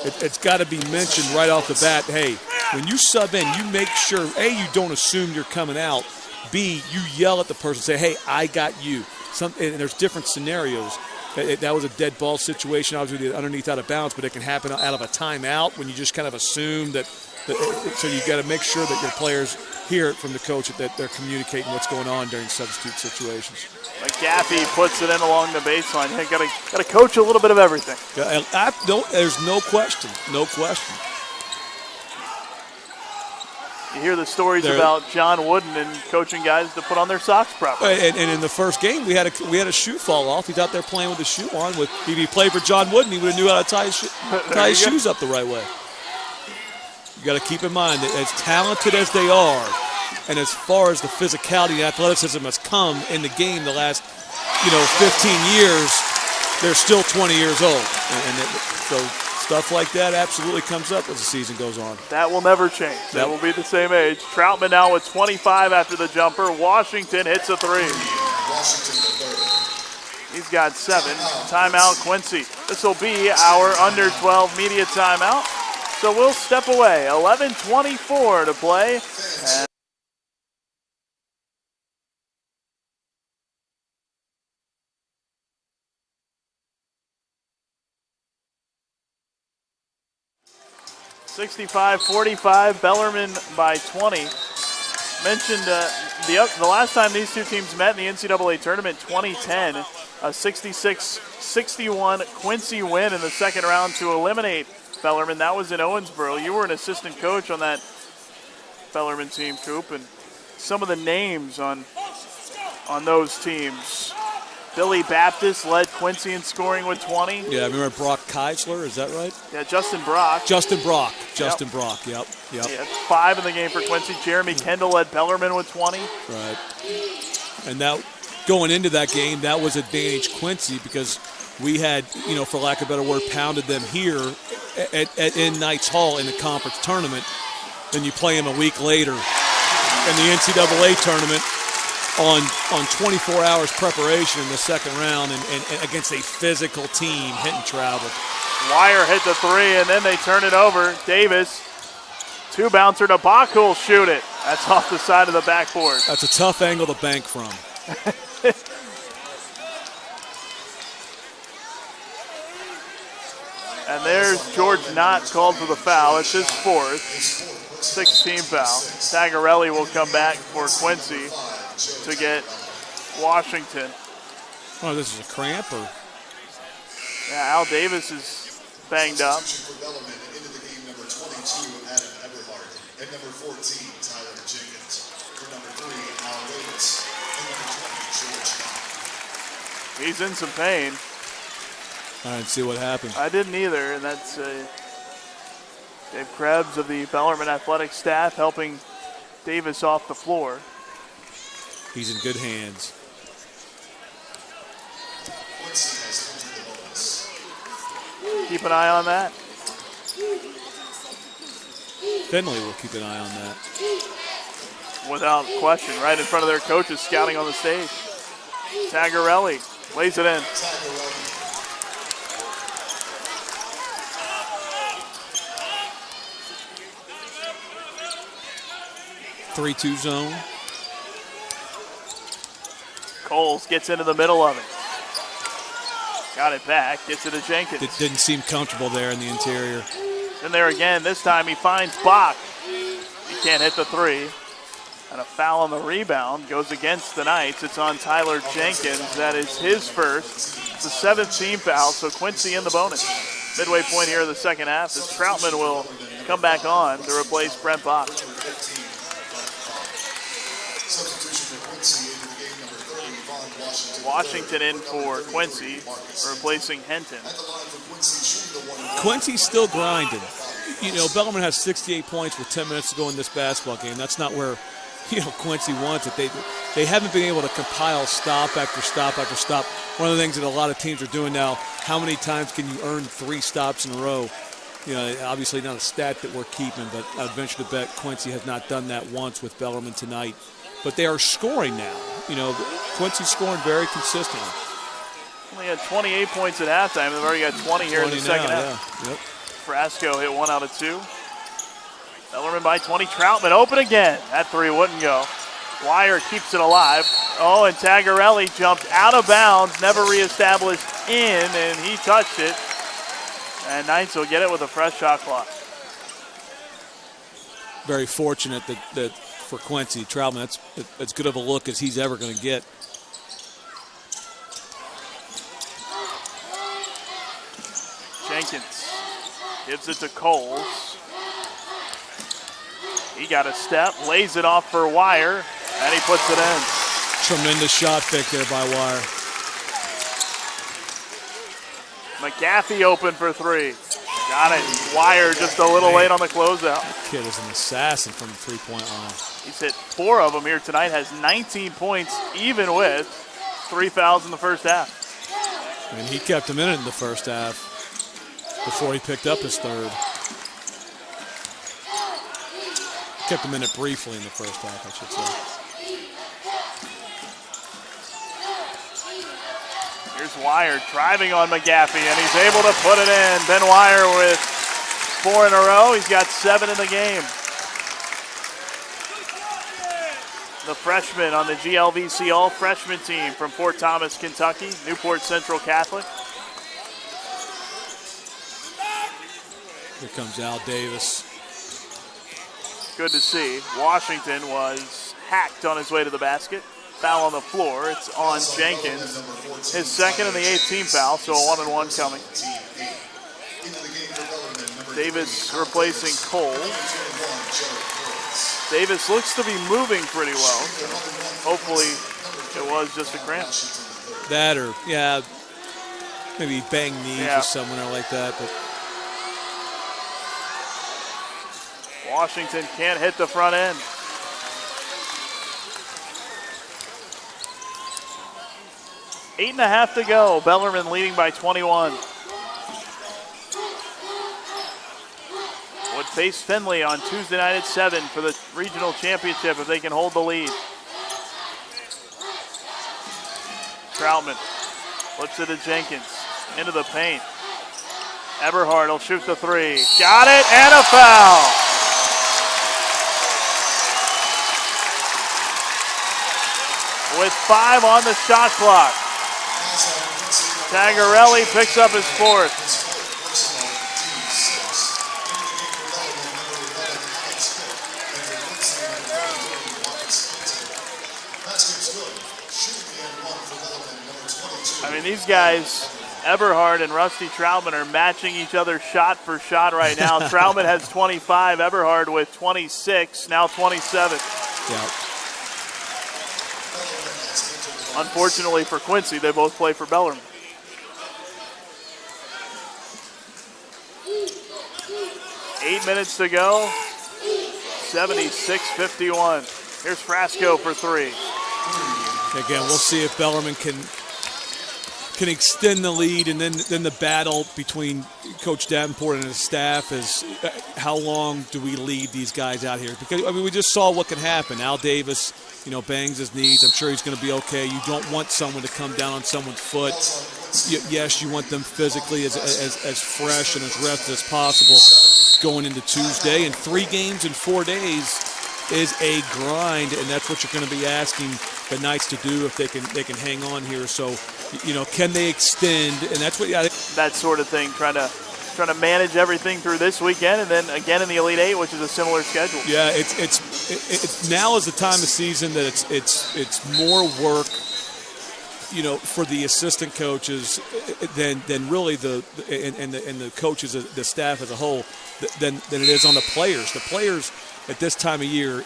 It's got to be mentioned right off the bat. Hey, when you sub in, you make sure, A, you don't assume you're coming out. B, you yell at the person, say, hey, I got you. And there's different scenarios. That was a dead ball situation, obviously underneath out of bounds, but it can happen out of a timeout when you just kind of assume that. So you got to make sure that your players hear it from the coach that they're communicating what's going on during substitute situations. McGaffey puts it in along the baseline. You got to coach a little bit of everything. There's no question. No question. You hear the stories about John Wooden and coaching guys to put on their socks properly. And in the first game, we had a shoe fall off. He's out there playing with the shoe on. If he played for John Wooden, he would have knew how to tie his shoes up the right way. You got to keep in mind that as talented as they are, and as far as the physicality and athleticism has come in the game the last, 15 years, they're still 20 years old. So stuff like that absolutely comes up as the season goes on. That will never change. That will be the same age. Troutman now with 25 after the jumper. Washington hits a 3. He's got 7. Timeout, Quincy. This will be our under 12 media timeout. So we'll step away. 11:24 to play. And 65-45, Bellarmine by 20. Mentioned the last time these two teams met in the NCAA tournament, 2010, a 66-61 Quincy win in the second round to eliminate Bellarmine. That was in Owensboro. You were an assistant coach on that Bellarmine team, Coop, and some of the names on those teams. Billy Baptist led Quincy in scoring with 20. Yeah, I remember Brock Keisler, is that right? Yeah, Justin Brock. Brock, yep. Yeah, 5 in the game for Quincy. Jeremy Kendall led Bellarmine with 20. Right. And that, going into that game, that was advantage Quincy because we had, for lack of a better word, pounded them here in Knights Hall in the conference tournament. Then you play them a week later in the NCAA tournament on 24 hours preparation in the second round and against a physical team hitting travel. Wire hit the 3, and then they turn it over. Davis, 2-bouncer to Bach, who'll shoot it. That's off the side of the backboard. That's a tough angle to bank from. And there's George Knott called for the foul. It's his 4th, 16 foul. Tagarelli will come back for Quincy to get Washington. Oh, this is a cramp or? Yeah, Al Davis is banged up. He's in some pain. I didn't see what happened. I didn't either, and that's Dave Krebs of the Bellarmine athletic staff helping Davis off the floor. He's in good hands. Keep an eye on that. Finley will keep an eye on that. Without question, right in front of their coaches scouting on the stage. Tagarelli lays it in. Three-two zone. Coles gets into the middle of it. Got it back, gets it to Jenkins. It didn't seem comfortable there in the interior. And there again, this time he finds Bach. He can't hit the 3. And a foul on the rebound goes against the Knights. It's on Tyler Jenkins. That is his first. It's the 7th team foul, so Quincy in the bonus. Midway point here of the second half as Troutman will come back on to replace Brent Bach. Washington in for Quincy, replacing Henton. Quincy's still grinding. Bellarmine has 68 points with 10 minutes to go in this basketball game. That's not where, Quincy wants it. They haven't been able to compile stop after stop after stop. One of the things that a lot of teams are doing now, how many times can you earn 3 stops in a row? Obviously not a stat that we're keeping, but I'd venture to bet Quincy has not done that once with Bellarmine tonight. But they are scoring now. Quincy's scoring very consistently. Only had 28 points at halftime. They've already got 20 here in the second half. Yeah. Yep. Frasco hit 1 out of 2. Bellarmine by 20. Troutman open again. That 3 wouldn't go. Wire keeps it alive. Oh, and Tagarelli jumped out of bounds, never reestablished in, and he touched it. And Knights will get it with a fresh shot clock. Very fortunate that for Quincy, Troutman, that's as good of a look as he's ever going to get. Jenkins gives it to Coles. He got a step, lays it off for Wire, and he puts it in. Tremendous shot pick there by Wire. McGaffey open for 3. Got it. Wire just a little late on the closeout. That kid is an assassin from the three-point line. He's hit 4 of them here tonight, has 19 points, even with 3 fouls in the first half. And he kept him in it in the first half before he picked up his 3rd. Kept him in it briefly in the first half, I should say. Here's Wire driving on McGaffey, and he's able to put it in. Ben Wire with 4 in a row. He's got 7 in the game. The freshman on the GLVC all-freshman team from Fort Thomas, Kentucky, Newport Central Catholic. Here comes Al Davis. Good to see. Washington was hacked on his way to the basket. Foul on the floor. It's on Jenkins. His second and the 8th team foul, so a 1-and-1 coming. Davis replacing Cole. Davis looks to be moving pretty well. Hopefully it was just a cramp. That or, yeah, maybe bang knees or somewhere like that. But Washington can't hit the front end. Eight and a half to go. Bellarmine leading by 21. Would face Findlay on Tuesday night at 7 for the regional championship if they can hold the lead. Troutman flips it to Jenkins into the paint. Eberhard will shoot the three. Got it, and a foul. With 5 on the shot clock. Tagarelli picks up his 4th. I mean, these guys, Eberhard and Rusty Troutman, are matching each other shot for shot right now. Troutman has 25, Eberhard with 26, now 27. yeah. Unfortunately for Quincy, they both play for Bellarmine. Eight minutes to go, 76-51. Here's Frasco for 3. Again, we'll see if Bellarmine can extend the lead, and then the battle between Coach Davenport and his staff is how long do we lead these guys out here? Because, I mean, we just saw what could happen. Al Davis, bangs his knees. I'm sure he's going to be okay. You don't want someone to come down on someone's foot. Yes, you want them physically as fresh and as rested as possible going into Tuesday. And 3 games in 4 days is a grind, and that's what you're going to be asking the Knights to do if they can hang on here. So, can they extend? And that's what that sort of thing, trying to manage everything through this weekend, and then again in the Elite Eight, which is a similar schedule. Yeah, it's now is the time of season that it's more work, for the assistant coaches than really the coaches, the staff as a whole, than it is on the players. The players at this time of year,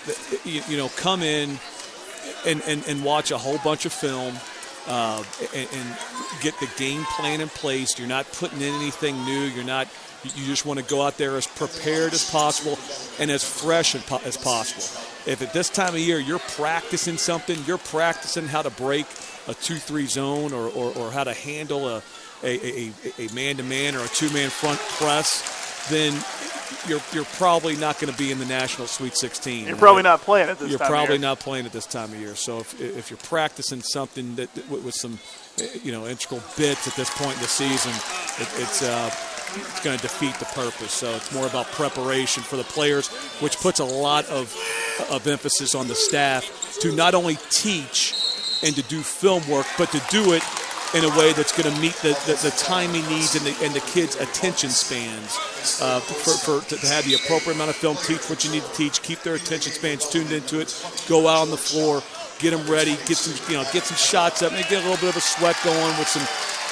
come in and watch a whole bunch of film. And get the game plan in place. You're not putting in anything new. You just want to go out there as prepared as possible and as fresh as possible. If at this time of year you're practicing something, you're practicing how to break a 2-3 zone or how to handle a man-to-man or a 2-man front press, then you're probably not going to be in the National Sweet 16. You're probably not playing at this time of year. You're probably not playing at this time of year. So if you're practicing something that with some integral bits at this point in the season, it's going to defeat the purpose. So it's more about preparation for the players, which puts a lot of emphasis on the staff to not only teach and to do film work, but to do it in a way that's going to meet the timing needs and the kids' attention spans to have the appropriate amount of film, teach what you need to teach, keep their attention spans tuned into it, go out on the floor, get them ready, get some shots up, maybe get a little bit of a sweat going with some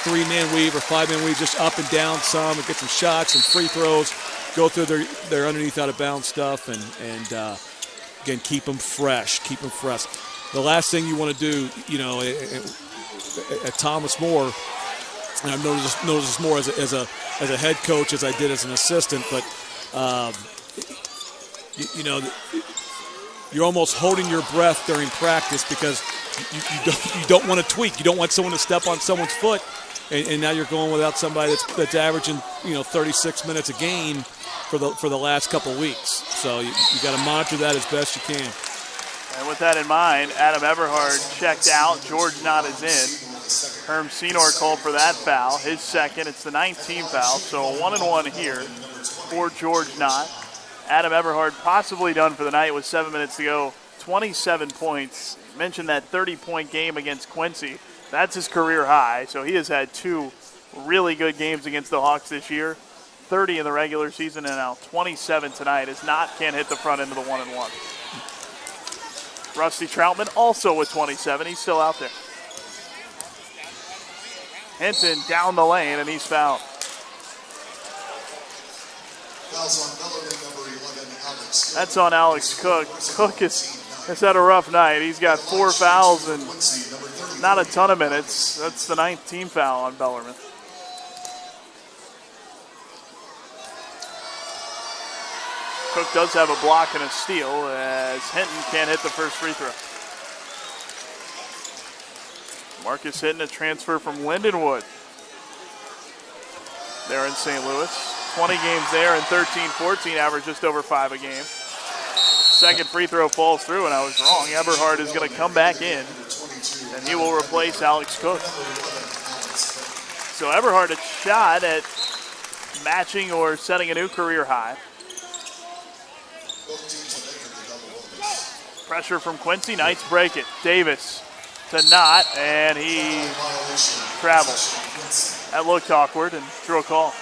3-man weave or 5-man weave, just up and down some, and get some shots and free throws, go through their underneath out of bounds stuff, and again, keep them fresh. The last thing you want to do, at Thomas More, and I've noticed this more as a head coach as I did as an assistant, but you're almost holding your breath during practice because you don't want to tweak. You don't want someone to step on someone's foot, and now you're going without somebody that's averaging 36 minutes a game for the last couple weeks. So you got to monitor that as best you can. And with that in mind, Adam Eberhard checked out. George Knott is in. Herm Senor called for that foul. His second. It's the 9th team foul. So a 1-and-1 here for George Knott. Adam Eberhard possibly done for the night with 7 minutes to go. 27 points. Mentioned that 30-point game against Quincy. That's his career high. So he has had 2 really good games against the Hawks this year. 30 in the regular season and now 27 tonight. Can't hit the front end of the 1-and-1. Rusty Troutman also with 27. He's still out there. Hinton down the lane, and he's fouled. That's on Alex Cook. Cook has had a rough night. He's got 4 fouls and not a ton of minutes. That's the 9th team foul on Bellarmine. Cook does have a block and a steal as Hinton can't hit the first free throw. Marcus Hinton, a transfer from Lindenwood. They're in St. Louis. 20 games there and 13-14, average just over 5 a game. Second free throw falls through, and I was wrong. Eberhard is going to come back in, and he will replace Alex Cook. So Eberhard a shot at matching or setting a new career high. Pressure from Quincy, Knights break it. Davis to Knott, and he traveled. That looked awkward and drew a call.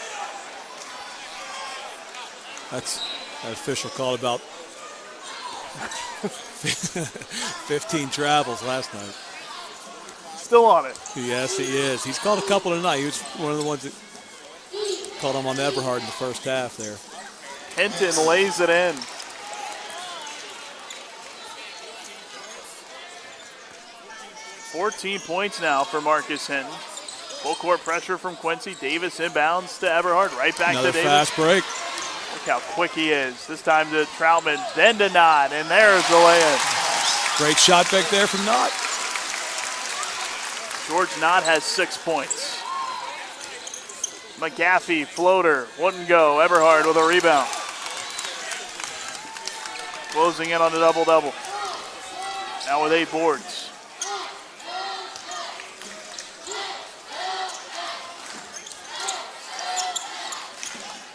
That's an official call about 15 travels last night. Still on it. Yes, he is. He's called a couple tonight. He was one of the ones that called him on Eberhard in the first half there. Hinton lays it in. $14 points now for Marcus Hinton. Full court pressure from Quincy. Davis inbounds to Eberhard. Right back Another to Davis. Fast break. Look how quick he is. This time to Troutman, then to Knott, and there's the lay-in. Great shot back there from Knott. George Knott has 6 points. McGaffey, floater, wouldn't go. Eberhard with a rebound. Closing in on a double-double. Now with 8 boards.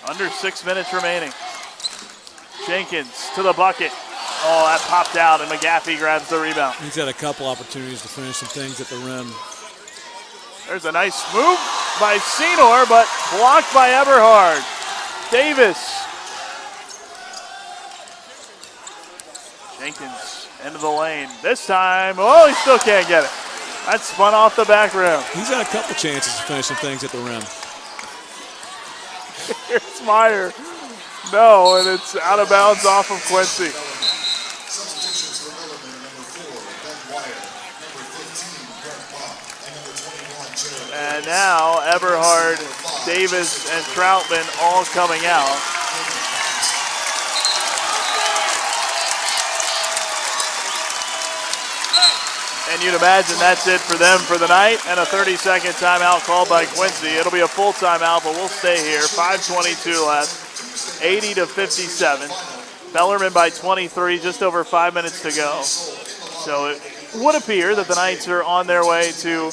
Under 6 minutes remaining. Jenkins to the bucket. Oh, that popped out, and McGaffey grabs the rebound. He's had a couple opportunities to finish some things at the rim. There's a nice move by Senor, but blocked by Eberhard. Davis. Jenkins into the lane. This time, oh, he still can't get it. That spun off the back rim. He's had a couple chances to finish some things at the rim. Here's Meyer. No, and it's out of bounds off of Quincy. And now Eberhard, Davis, and Troutman all coming out. And you'd imagine that's it for them for the night, and a 30-second timeout called by Quincy. It'll be a full timeout, but we'll stay here. 5:22 left, 80-57. Bellarmine by 23, just over 5 minutes to go. So it would appear that the Knights are on their way to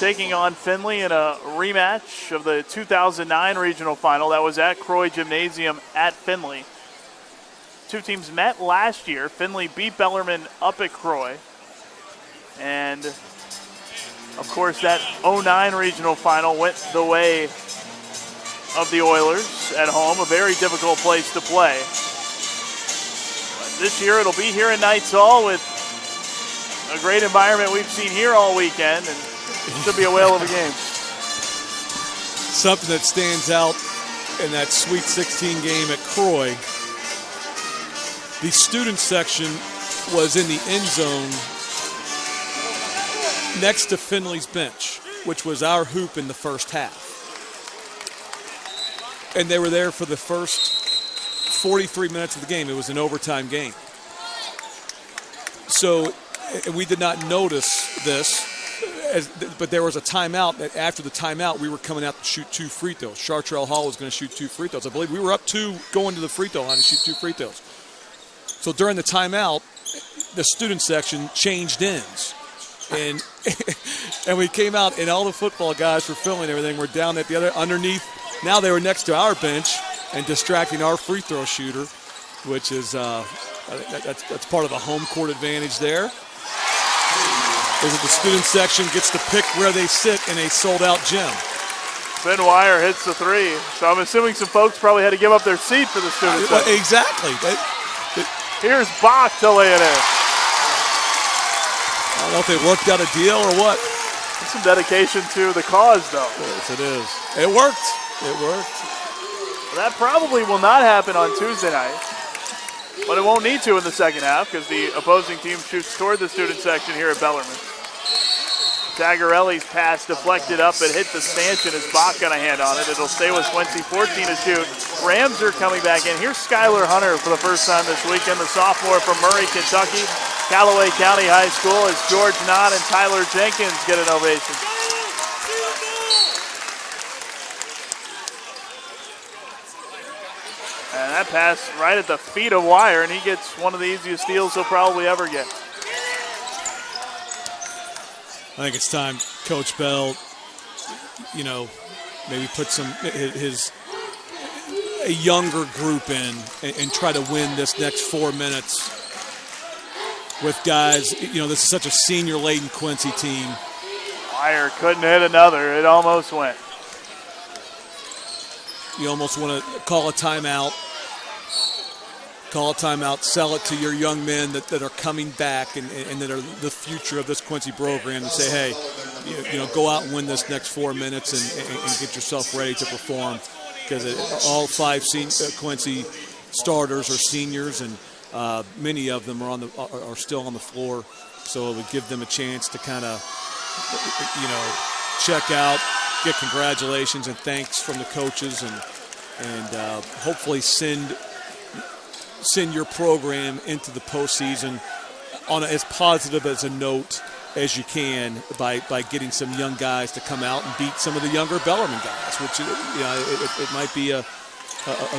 taking on Findlay in a rematch of the 2009 regional final that was at Croy Gymnasium at Findlay. Two teams met last year. Findlay beat Bellarmine up at Croy. And, of course, that 09 regional final went the way of the Oilers at home, a very difficult place to play. But this year it'll be here in Knights Hall with a great environment we've seen here all weekend, and it should be a whale of a game. Something that stands out in that Sweet 16 game at Croy, the student section was in the end zone next to Findlay's bench, which was our hoop in the first half. And they were there for the first 43 minutes of the game. It was an overtime game. So we did not notice this, but there was a timeout. That after the timeout, we were coming out to shoot 2 free throws. Chartrell Hall was going to shoot 2 free throws. I believe we were up 2 going to the free throw line to shoot 2 free throws. So during the timeout, the student section changed ends. And we came out, and all the football guys for filming everything were down at the other underneath. Now they were next to our bench and distracting our free throw shooter, which is that's part of a home court advantage there. Is that the student section gets to pick where they sit in a sold-out gym. Ben Wire hits the three. So I'm assuming some folks probably had to give up their seat for the students. Exactly. Here's Bach to lay it in. I don't know if they worked out a deal or what. That's some dedication to the cause, though. Yes, it is. It worked. It worked. That probably will not happen on Tuesday night. But it won't need to in the second half because the opposing team shoots toward the student section here at Bellarmine. Tagarelli's pass deflected up and hit the stanchion as Bach got a hand on it. It'll stay with Quincy, 14 to shoot. Rams are coming back in. Here's Skylar Hunter for the first time this weekend, the sophomore from Murray, Kentucky. Callaway County High School as George Knott and Tyler Jenkins get an ovation. And that pass right at the feet of Wire, and he gets one of the easiest steals he'll probably ever get. I think it's time Coach Bell, maybe put a younger group in and try to win this next 4 minutes with guys. This is such a senior-laden Quincy team. Wire couldn't hit another. It almost went. You almost want to call a timeout. Call a timeout, sell it to your young men that are coming back and that are the future of this Quincy program and say, hey, go out and win this next 4 minutes and get yourself ready to perform, because all 5 Quincy starters are seniors, and many of them are still on the floor, so it would give them a chance to kind of, check out, get congratulations and thanks from the coaches, and hopefully send your program into the postseason on as positive as a note as you can by getting some young guys to come out and beat some of the younger Bellarmine guys, which it might be a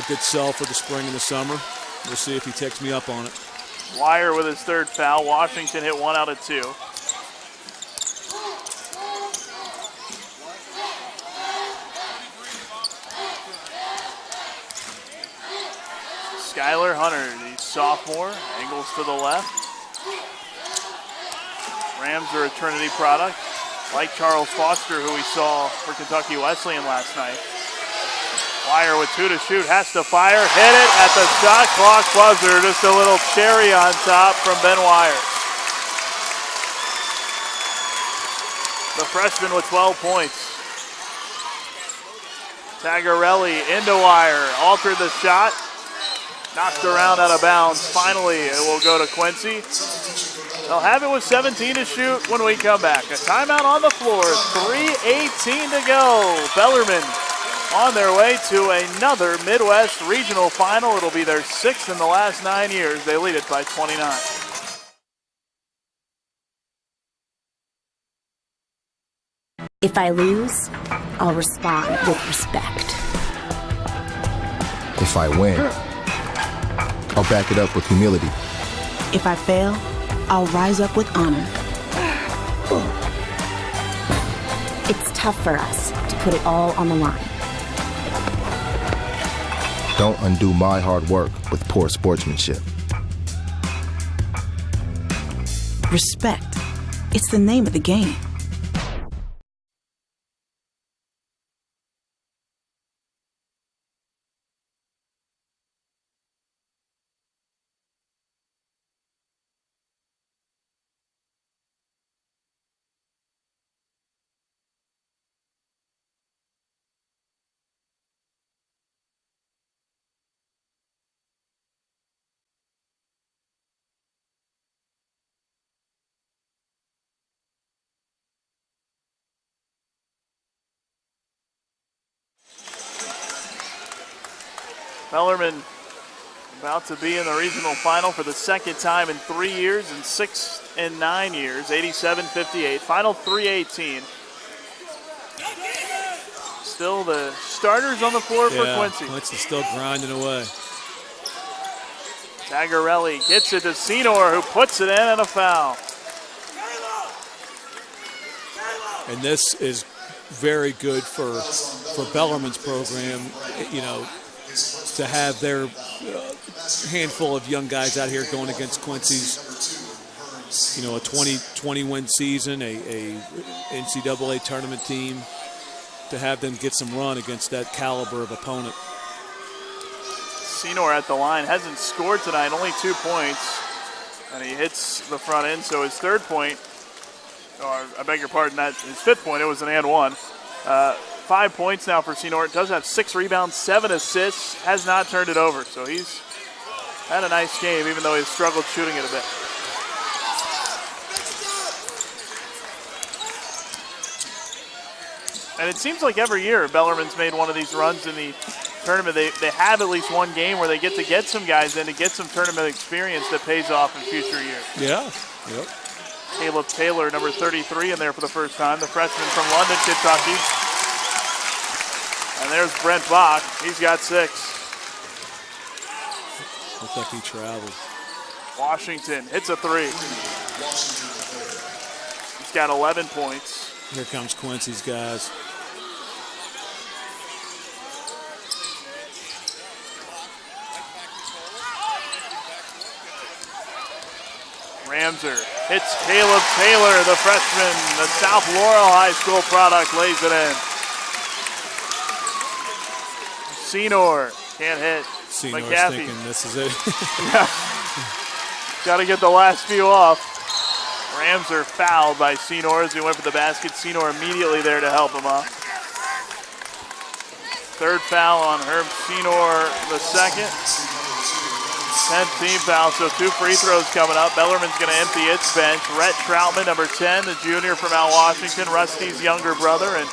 good sell for the spring and the summer. We'll see if he takes me up on it. Wire with his third foul. Washington hit 1 out of 2. Skylar Hunter, the sophomore, angles to the left. Rams are a Trinity product, like Charles Foster, who we saw for Kentucky Wesleyan last night. Wire with 2 to shoot, has to fire, hit it at the shot clock buzzer. Just a little cherry on top from Ben Wire. The freshman with 12 points. Tagarelli into Wire, altered the shot. Knocked around out of bounds. Finally, it will go to Quincy. They'll have it with 17 to shoot when we come back. A timeout on the floor. 3:18 to go. Bellarmine on their way to another Midwest Regional Final. It'll be their 6th in the last 9 years. They lead it by 29. If I lose, I'll respond with respect. If I win, I'll back it up with humility. If I fail, I'll rise up with honor. It's tough for us to put it all on the line. Don't undo my hard work with poor sportsmanship. Respect. It's the name of the game. Bellarmine about to be in the regional final for the second time in 3 years and 6 and 9 years, 87-58. Final 3:18. Still the starters on the floor for Quincy. Quincy's still grinding away. Tagarelli gets it to Senor, who puts it in, and a foul. And this is very good for Bellarmine's program, to have their handful of young guys out here going against Quincy's, a 20 win season, a NCAA tournament team. to have them get some run against that caliber of opponent. Senor at the line hasn't scored tonight, only 2 points, and he hits the front end. So his third point, or I beg your pardon, that his fifth point, it was an and one. 5 points now for Senor. Does have 6 rebounds, 7 assists, has not turned it over. So he's had a nice game, even though he's struggled shooting it a bit. And it seems like every year Bellarmine's made one of these runs in the tournament. They have at least one game where they get some guys in to get some tournament experience that pays off in future years. Yeah, yep. Caleb Taylor, number 33, in there for the first time, the freshman from London, Kentucky. And there's Brent Bach. He's got 6. Looks like he traveled. Washington hits a 3. He's got 11 points. Here comes Quincy's guys. Ramser hits Caleb Taylor, the freshman. The South Laurel High School product lays it in. Senor can't hit. Senor's McGaffey thinking this is it. Got to get the last few off. Ramser fouled by Senor as he went for the basket. Senor immediately there to help him up. Third foul on Herb Senor, the second. 10th team foul, so 2 free throws coming up. Bellarmine's going to empty its bench. Rhett Troutman, number 10, the junior from out Washington, Rusty's younger brother, and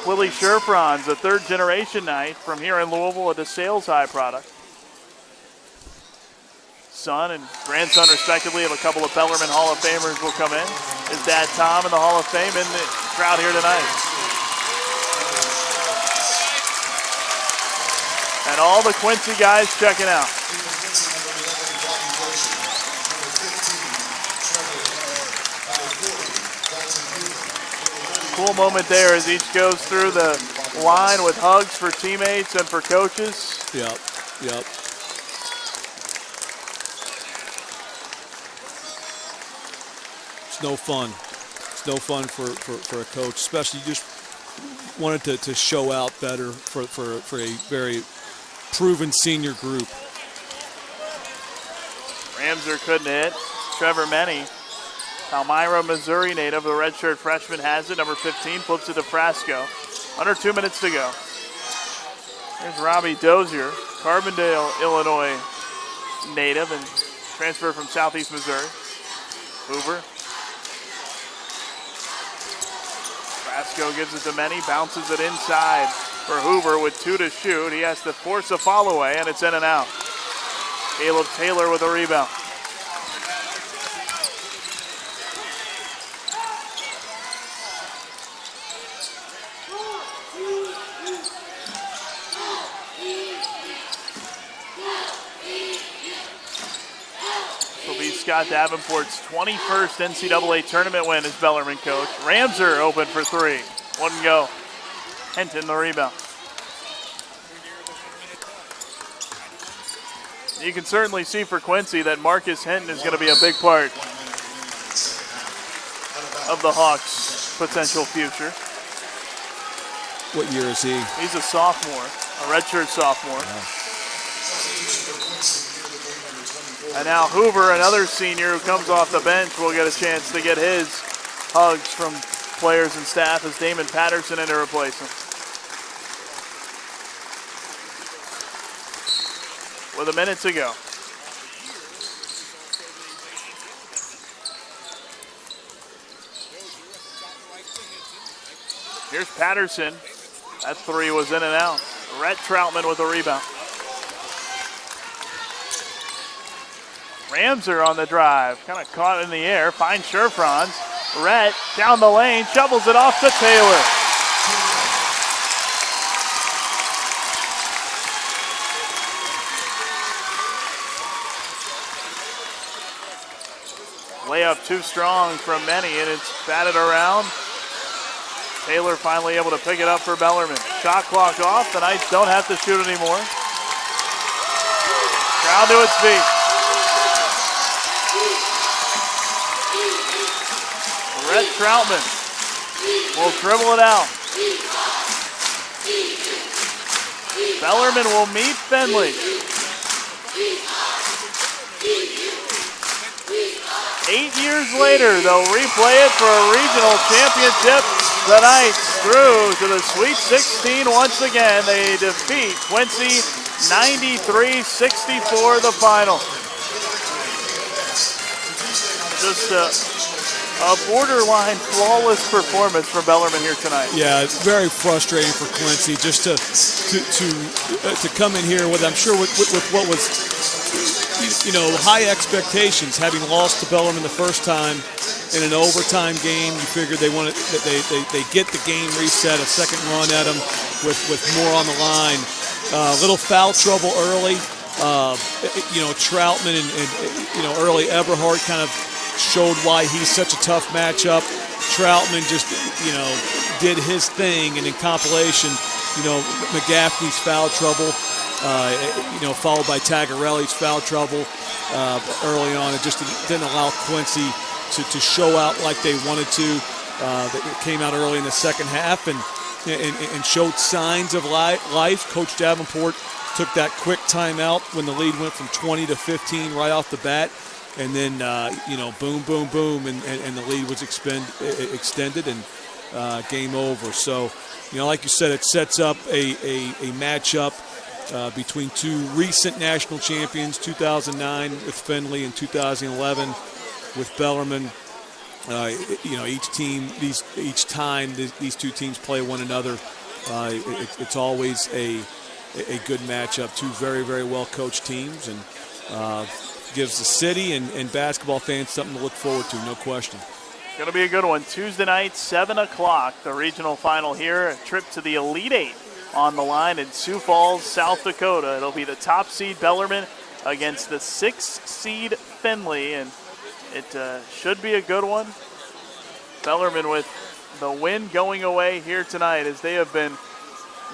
Willie Sherfron's a third-generation Knight from here in Louisville, a DeSales High product. Son and grandson, respectively, of a couple of Bellarmine Hall of Famers will come in. His dad, Tom, in the Hall of Fame in the crowd here tonight. And all the Quincy guys checking out. Cool moment there as each goes through the line with hugs for teammates and for coaches. Yep, yep. It's no fun. It's no fun for a coach, especially you just wanted to show out better for a very proven senior group. Ramser couldn't hit. Trevor Menny, Palmyra, Missouri native, the redshirt freshman has it. Number 15 flips it to Frasco. Under 2 minutes to go. There's Robbie Dozier, Carbondale, Illinois native and transfer from Southeast Missouri. Hoover. Frasco gives it to Menny, bounces it inside for Hoover with 2 to shoot. He has to force a fall away, and it's in and out. Caleb Taylor with a rebound. Scott Davenport's 21st NCAA tournament win as Bellarmine coach. Ramser open for 3. Wouldn't go. Henton the rebound. You can certainly see for Quincy that Marcus Henton is going to be a big part of the Hawks' potential future. What year is he? He's a sophomore, a redshirt sophomore. Wow. And now Hoover, another senior who comes off the bench, will get a chance to get his hugs from players and staff as Damon Patterson in to replace him. With a minute to go. Here's Patterson. That 3 was in and out. Rhett Troutman with a rebound. Ramser on the drive, kind of caught in the air, finds Sherfrons. Rhett down the lane, shovels it off to Taylor. Layup too strong from Menny, and it's batted around. Taylor finally able to pick it up for Bellarmine. Shot clock off, the Knights don't have to shoot anymore. Crowd to its feet. Rhett Troutman will dribble it out. Bellarmine will meet Findlay. 8 years later, they'll replay it for a regional championship. The Knights through to the Sweet 16 once again. They defeat Quincy 93-64 the final. Just a borderline flawless performance from Bellarmine here tonight. Yeah, it's very frustrating for Quincy just to come in here with, I'm sure, with what was, high expectations. Having lost to Bellarmine the first time in an overtime game, you figured they get the game reset, a second run at them with more on the line. Little foul trouble early. Troutman and early Eberhard kind of showed why he's such a tough matchup. Troutman just, did his thing, and in compilation, McGaffney's foul trouble, followed by Tagarelli's foul trouble early on. It just didn't allow Quincy to show out like they wanted to. It came out early in the second half and showed signs of life. Coach Davenport took that quick timeout when the lead went from 20 to 15 right off the bat. And then, boom, boom, boom, and the lead was extended and game over. So, like you said, it sets up a matchup between two recent national champions, 2009 with Findlay and 2011 with Bellarmine. Each time these two teams play one another, it's always a good matchup. Two very, very well-coached teams, and gives the city and basketball fans something to look forward to, no question. Going to be a good one. Tuesday night, 7 o'clock, the regional final here. A trip to the Elite Eight on the line in Sioux Falls, South Dakota. It'll be the top seed Bellarmine against the 6th seed Findlay, and it should be a good one. Bellarmine with the win going away here tonight, as they have been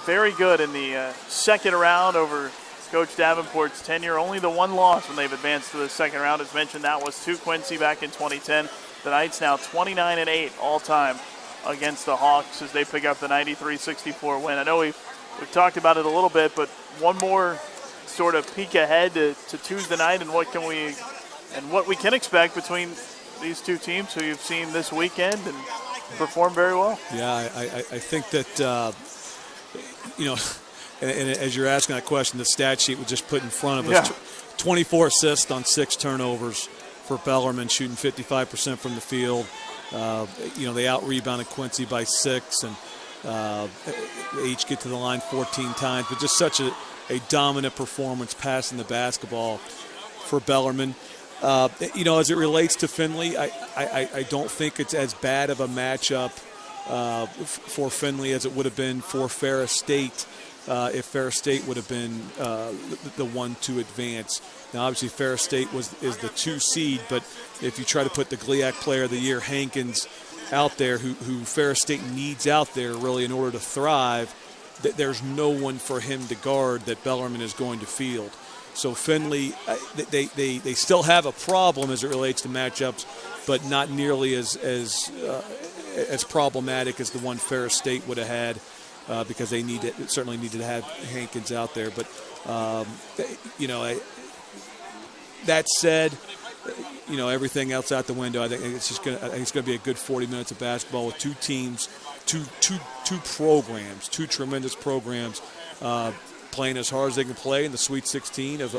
very good in the second round over Coach Davenport's tenure. Only the one loss when they've advanced to the second round. As mentioned, that was to Quincy back in 2010. The Knights now 29-8 all-time against the Hawks as they pick up the 93-64 win. I know we've talked about it a little bit, but one more sort of peek ahead to Tuesday night and what we can expect between these two teams who you've seen this weekend and perform very well. Yeah, I think that And as you're asking that question, the stat sheet was just put in front of us. 24 assists on 6 turnovers for Bellarmine, shooting 55% from the field. They out-rebounded Quincy by 6, and they each get to the line 14 times. But just such a dominant performance passing the basketball for Bellarmine. As it relates to Findlay, I don't think it's as bad of a matchup for Findlay as it would have been for Ferris State. If Ferris State would have been the one to advance. Now, obviously, Ferris State is the 2 seed, but if you try to put the GLIAC Player of the Year, Hankins, out there, who Ferris State needs out there really in order to thrive, there's no one for him to guard that Bellarmine is going to field. So Findlay, they still have a problem as it relates to matchups, but not nearly as problematic as the one Ferris State would have had. Because they certainly needed to have Hankins out there. But, that said, everything else out the window, I think it's going to be a good 40 minutes of basketball with two teams, two programs, two tremendous programs playing as hard as they can play in the Sweet 16 of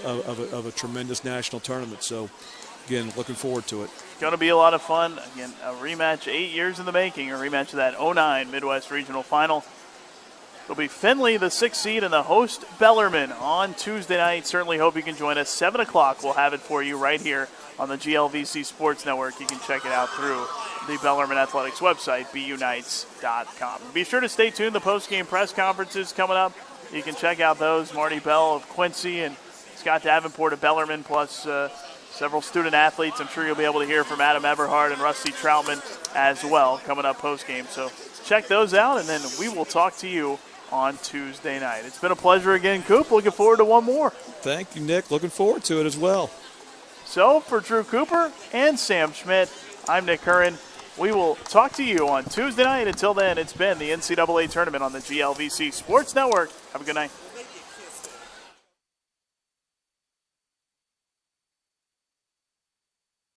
a tremendous national tournament. So, again, looking forward to it. Going to be a lot of fun. Again, a rematch 8 years in the making, a rematch of that 2009 Midwest Regional Final. It'll be Findlay, the 6th seed, and the host Bellarmine on Tuesday night. Certainly hope you can join us. 7 o'clock, we'll have it for you right here on the GLVC Sports Network. You can check it out through the Bellarmine Athletics website, bunites.com. Be sure to stay tuned. The post-game press conferences coming up. You can check out those. Marty Bell of Quincy and Scott Davenport of Bellarmine, plus several student athletes. I'm sure you'll be able to hear from Adam Eberhard and Rusty Troutman as well coming up post-game. So check those out, and then we will talk to you on Tuesday night. It's been a pleasure again, Coop. Looking forward to one more. Thank you, Nick. Looking forward to it as well. So for Drew Cooper and Sam Schmidt, I'm Nick Curran. We will talk to you on Tuesday night. Until then, it's been the NCAA Tournament on the GLVC Sports Network. Have a good night.